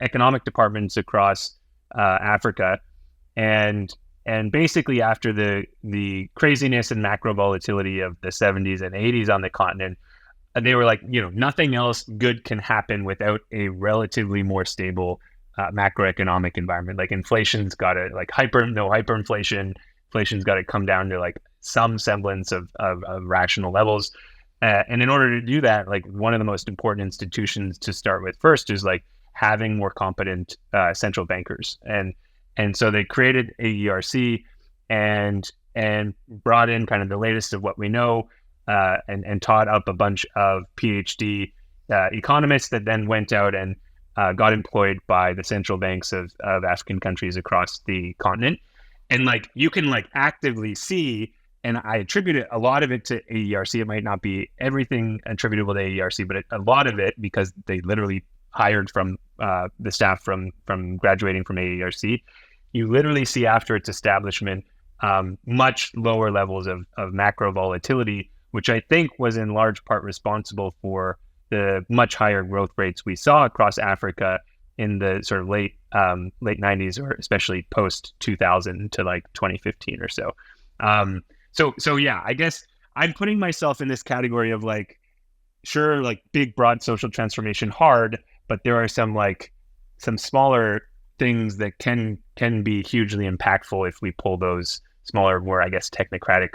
Speaker 2: economic departments across Africa. And basically after the craziness and macro volatility of the 70s and 80s on the continent, they were like, nothing else good can happen without a relatively more stable macroeconomic environment. Like inflation's got to like hyperinflation. Inflation's got to come down to like some semblance of rational levels. And in order to do that, like one of the most important institutions to start with first is like having more competent central bankers. And so they created AERC and brought in kind of the latest of what we know, and taught up a bunch of PhD economists that then went out and got employed by the central banks of African countries across the continent. And like you can like actively see, and I attribute a lot of it to AERC. It might not be everything attributable to AERC, but a lot of it because they literally hired from the staff from graduating from AERC. You literally see after its establishment much lower levels of macro volatility, which I think was in large part responsible for the much higher growth rates we saw across Africa in the sort of late 90s, or especially post 2000 to like 2015 or so. So yeah, I guess I'm putting myself in this category of like, sure, like big, broad social transformation hard, but there are some smaller things that can be hugely impactful if we pull those smaller, more, I guess, technocratic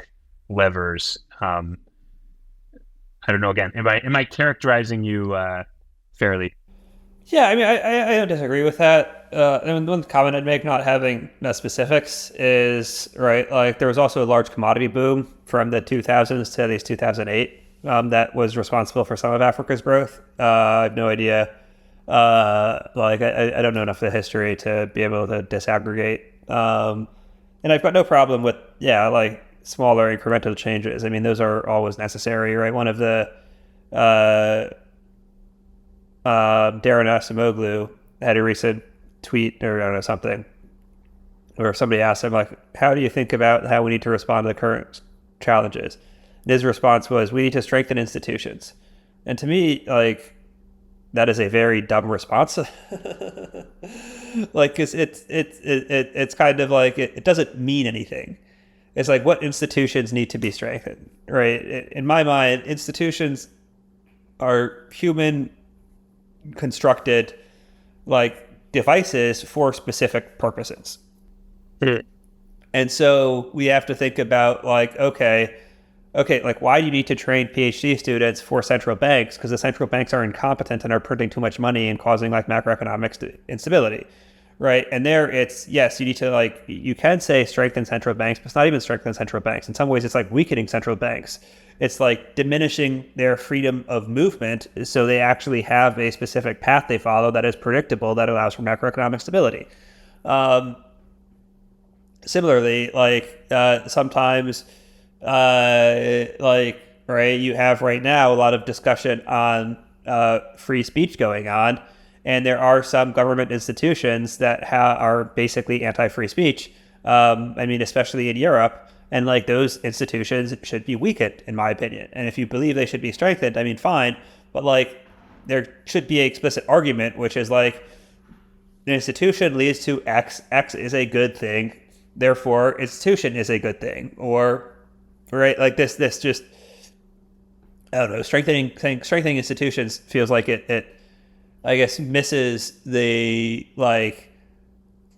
Speaker 2: levers. I don't know. Again, am I characterizing you fairly?
Speaker 1: Yeah, I mean, I don't disagree with that. And one comment I'd make, not having no specifics, is right. Like there was also a large commodity boom from the 2000s to at least 2008 that was responsible for some of Africa's growth. I have no idea. I don't know enough of the history to be able to disaggregate. And I've got no problem with like smaller incremental changes. I mean, those are always necessary, right? One of the Darren Acemoglu had a recent tweet or I don't know something, where somebody asked him like, "How do you think about how we need to respond to the current challenges?" And his response was, "We need to strengthen institutions." And to me, like, that is a very dumb response. Like, cause it's kind of like, it doesn't mean anything. It's like, what institutions need to be strengthened, right? In my mind, institutions are human constructed like devices for specific purposes. And so we have to think about like, okay, like why do you need to train PhD students for central banks? Because the central banks are incompetent and are printing too much money and causing like macroeconomic instability, right? And there it's, yes, you need to like, you can say strengthen central banks, but it's not even strengthen central banks. In some ways, it's like weakening central banks. It's like diminishing their freedom of movement so they actually have a specific path they follow that is predictable, that allows for macroeconomic stability. Similarly, like sometimes, like, right, you have right now a lot of discussion on free speech going on, and there are some government institutions that are basically anti-free speech. I mean, especially in Europe. And like those institutions should be weakened, in my opinion. And if you believe they should be strengthened, I mean, fine. But like there should be an explicit argument, which is like an institution leads to X. X is a good thing. Therefore, institution is a good thing. Or, right, like this just, I don't know, strengthening institutions feels like it I guess, misses the like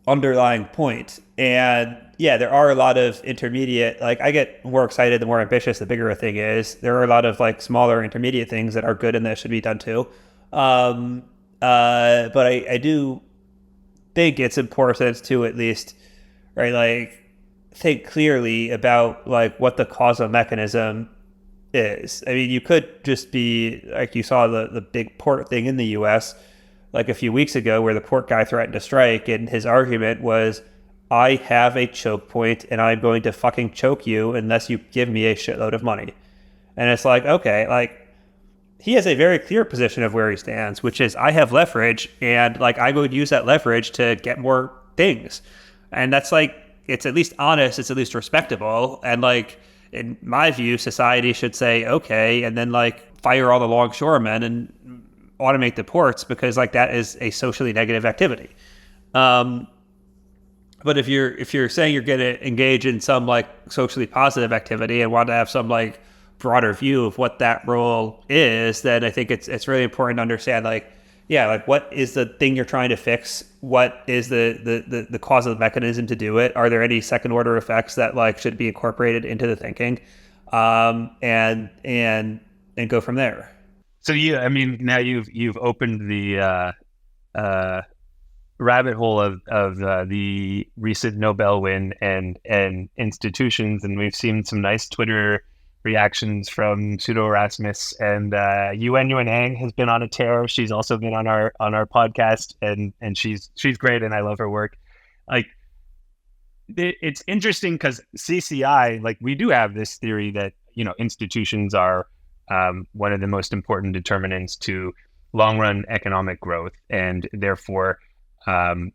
Speaker 1: underlying point. And yeah, there are a lot of intermediate, like I get more excited the more ambitious the bigger a thing is. There are a lot of like smaller intermediate things that are good and that should be done too. But I do think it's important to at least, right, like think clearly about like what the causal mechanism is. I mean, you could just be like, you saw the big port thing in the US like a few weeks ago where the port guy threatened to strike, and his argument was, I have a choke point and I'm going to fucking choke you unless you give me a shitload of money. And it's like, okay, like he has a very clear position of where he stands, which is I have leverage and like I would use that leverage to get more things. And that's like, it's at least honest, it's at least respectable. And like, in my view, society should say, okay, and then like fire all the longshoremen and automate the ports because like that is a socially negative activity. But if you're saying you're going to engage in some like socially positive activity and want to have some like broader view of what that role is, then I think it's really important to understand like, yeah, like what is the thing you're trying to fix? What is the causal mechanism to do it? Are there any second order effects that like should be incorporated into the thinking? And go from there.
Speaker 2: So yeah, I mean, now you've opened the rabbit hole of the recent Nobel win and institutions, and we've seen some nice Twitter reactions from Pseudo Erasmus, and Yuan Ang has been on a tear. She's also been on our podcast, and she's great, and I love her work. Like it's interesting because CCI, like we do have this theory that institutions are one of the most important determinants to long run economic growth, and therefore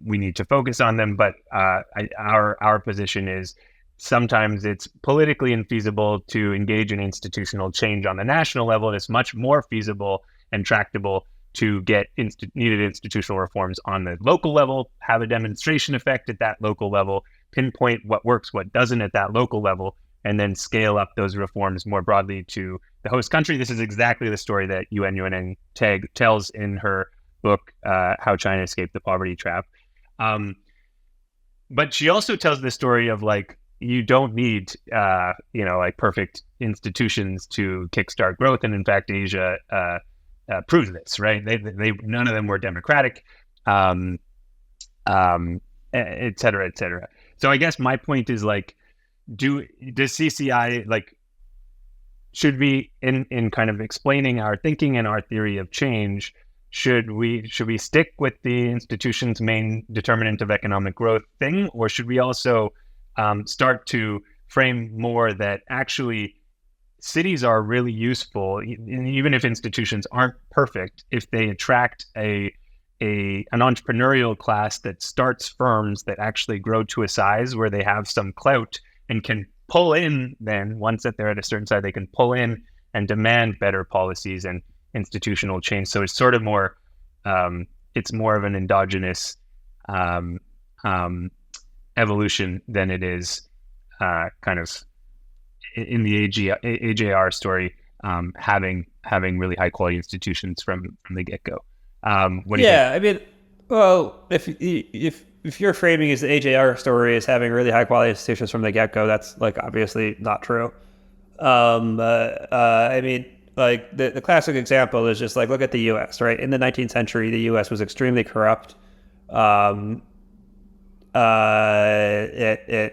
Speaker 2: we need to focus on them. But our position is sometimes it's politically infeasible to engage in institutional change on the national level. It's much more feasible and tractable to get needed institutional reforms on the local level, have a demonstration effect at that local level, pinpoint what works, what doesn't at that local level, and then scale up those reforms more broadly to the host country. This is exactly the story that Yuan tells in her book, How China Escaped the Poverty Trap. But she also tells the story of like, you don't need, like perfect institutions to kickstart growth. And in fact, Asia proves this, right? They none of them were democratic, et cetera, et cetera. So I guess my point is like, does CCI like, should we in kind of explaining our thinking and our theory of change, should we stick with the institution's main determinant of economic growth thing, or should we also start to frame more that actually cities are really useful, even if institutions aren't perfect, if they attract an entrepreneurial class that starts firms that actually grow to a size where they have some clout and can pull in, then once that they're at a certain size, they can pull in and demand better policies and institutional change. So it's sort of more, it's more of an endogenous evolution than it is kind of in the AJR story, having really high quality institutions from the get-go. What do you think?
Speaker 1: I mean, well, if your framing is the AJR story as having really high quality institutions from the get-go, that's like obviously not true. I mean, like the classic example is just like, look at the US, right? In the 19th century, the US was extremely corrupt. the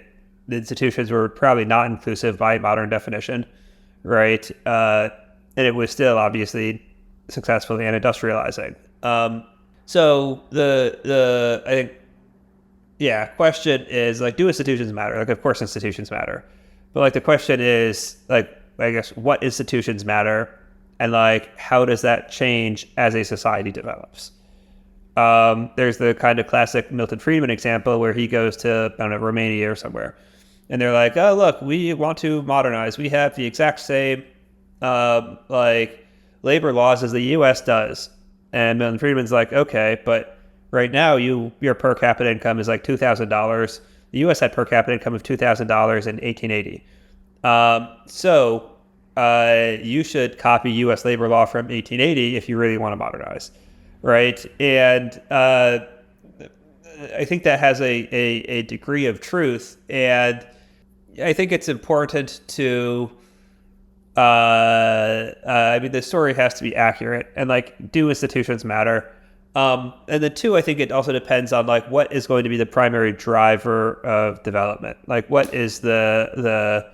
Speaker 1: institutions were probably not inclusive by modern definition, right? And it was still obviously successfully and industrializing. So I think, yeah, question is like, do institutions matter? Like, of course institutions matter, but like the question is like, I guess, what institutions matter, and like, how does that change as a society develops? There's the kind of classic Milton Friedman example where he goes to, I don't know, Romania or somewhere, and they're like, oh, look, we want to modernize. We have the exact same like labor laws as the U.S. does. And Milton Friedman's like, okay, but right now your per capita income is like $2,000. The U.S. had per capita income of $2,000 in 1880. So you should copy U.S. labor law from 1880 if you really want to modernize, right? And I think that has a degree of truth, and I think it's important to. I mean, the story has to be accurate, and like, do institutions matter? And then two, I think it also depends on like what is going to be the primary driver of development. Like, what is the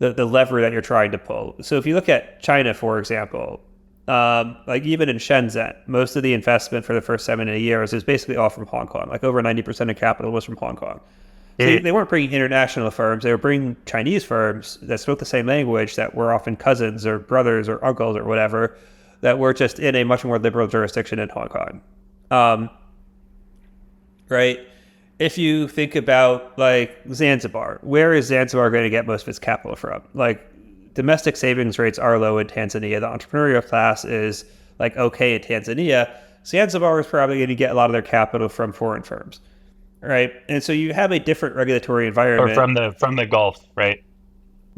Speaker 1: lever that you're trying to pull? So if you look at China, for example, like even in Shenzhen, most of the investment for the first 7 years is basically all from Hong Kong. Like over 90% of capital was from Hong Kong. So they weren't bringing international firms. They were bringing Chinese firms that spoke the same language, that were often cousins or brothers or uncles or whatever, that were just in a much more liberal jurisdiction in Hong Kong. Right? If you think about like Zanzibar, where is Zanzibar going to get most of its capital from? Like, domestic savings rates are low in Tanzania. The entrepreneurial class is like okay in Tanzania. Zanzibar is probably going to get a lot of their capital from foreign firms. Right. And so you have a different regulatory environment.
Speaker 2: Or from the Gulf, right?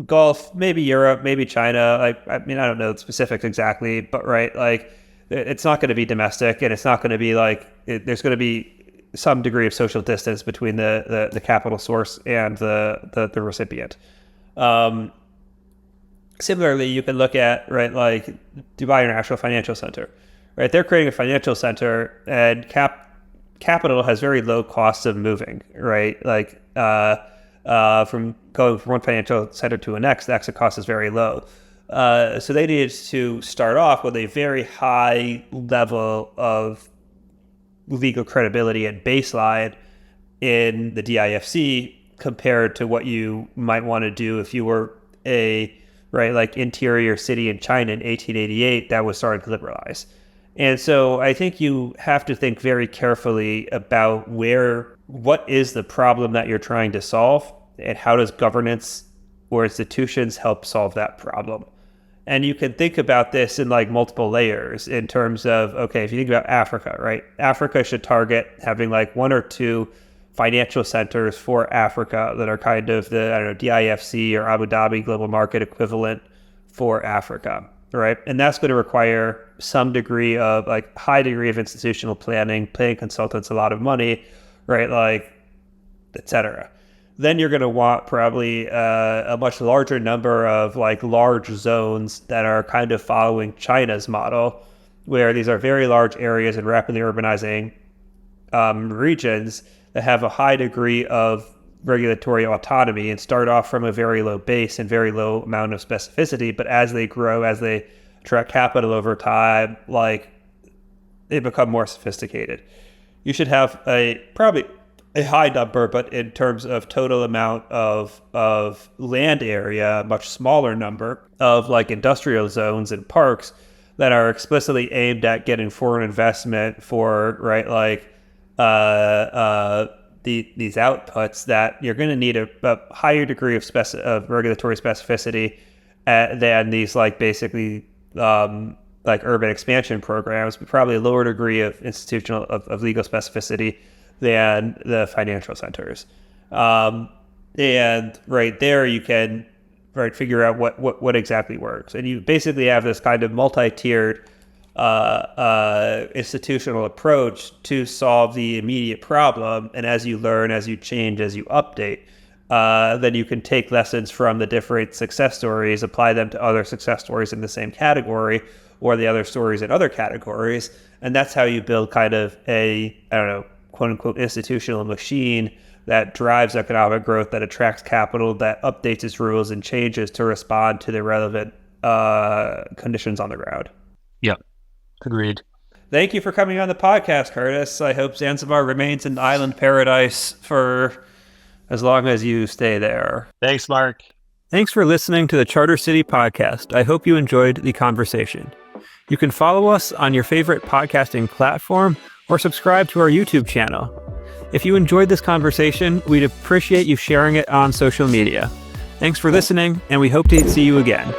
Speaker 1: Gulf, maybe Europe, maybe China. Like, I mean, I don't know the specifics exactly, but right, like, it's not going to be domestic, and it's not going to be like, there's going to be some degree of social distance between the capital source and the recipient. Similarly, you can look at, right, like Dubai International Financial Center, right? They're creating a financial center, and capital has very low costs of moving, right? Like from going from one financial center to the next, the exit cost is very low. So they needed to start off with a very high level of legal credibility and baseline in the DIFC compared to what you might want to do if you were a, right, like interior city in China in 1888 that was starting to liberalize. And so I think you have to think very carefully about what is the problem that you're trying to solve, and how does governance or institutions help solve that problem. And you can think about this in like multiple layers in terms of, okay, if you think about Africa, right? Africa should target having like one or two financial centers for Africa that are kind of the, I don't know, DIFC or Abu Dhabi global market equivalent for Africa. Right. And that's going to require some degree of like high degree of institutional planning, paying consultants a lot of money, right? Like, et cetera. Then you're going to want probably a much larger number of like large zones that are kind of following China's model, where these are very large areas and rapidly urbanizing regions that have a high degree of regulatory autonomy and start off from a very low base and very low amount of specificity, but as they grow, as they attract capital over time, like, they become more sophisticated. You should have probably a high number, but in terms of total amount of land area, a much smaller number of like industrial zones and parks that are explicitly aimed at getting foreign investment for, right, like these outputs, that you're going to need a higher degree of regulatory specificity than these like basically like urban expansion programs, but probably a lower degree of institutional of legal specificity than the financial centers. And right there you can figure out what exactly works. And you basically have this kind of multi-tiered institutional approach to solve the immediate problem. And as you learn, as you change, as you update, then you can take lessons from the different success stories, apply them to other success stories in the same category, or the other stories in other categories. And that's how you build kind of a, I don't know, quote unquote institutional machine that drives economic growth, that attracts capital, that updates its rules and changes to respond to the relevant conditions on the ground.
Speaker 2: Yep. Agreed.
Speaker 1: Thank you for coming on the podcast, Kurtis. I hope Zanzibar remains an island paradise for as long as you stay there.
Speaker 2: Thanks, Mark.
Speaker 1: Thanks for listening to the Charter City podcast. I hope you enjoyed the conversation. You can follow us on your favorite podcasting platform or subscribe to our YouTube channel. If you enjoyed this conversation, we'd appreciate you sharing it on social media. Thanks for listening, and we hope to see you again.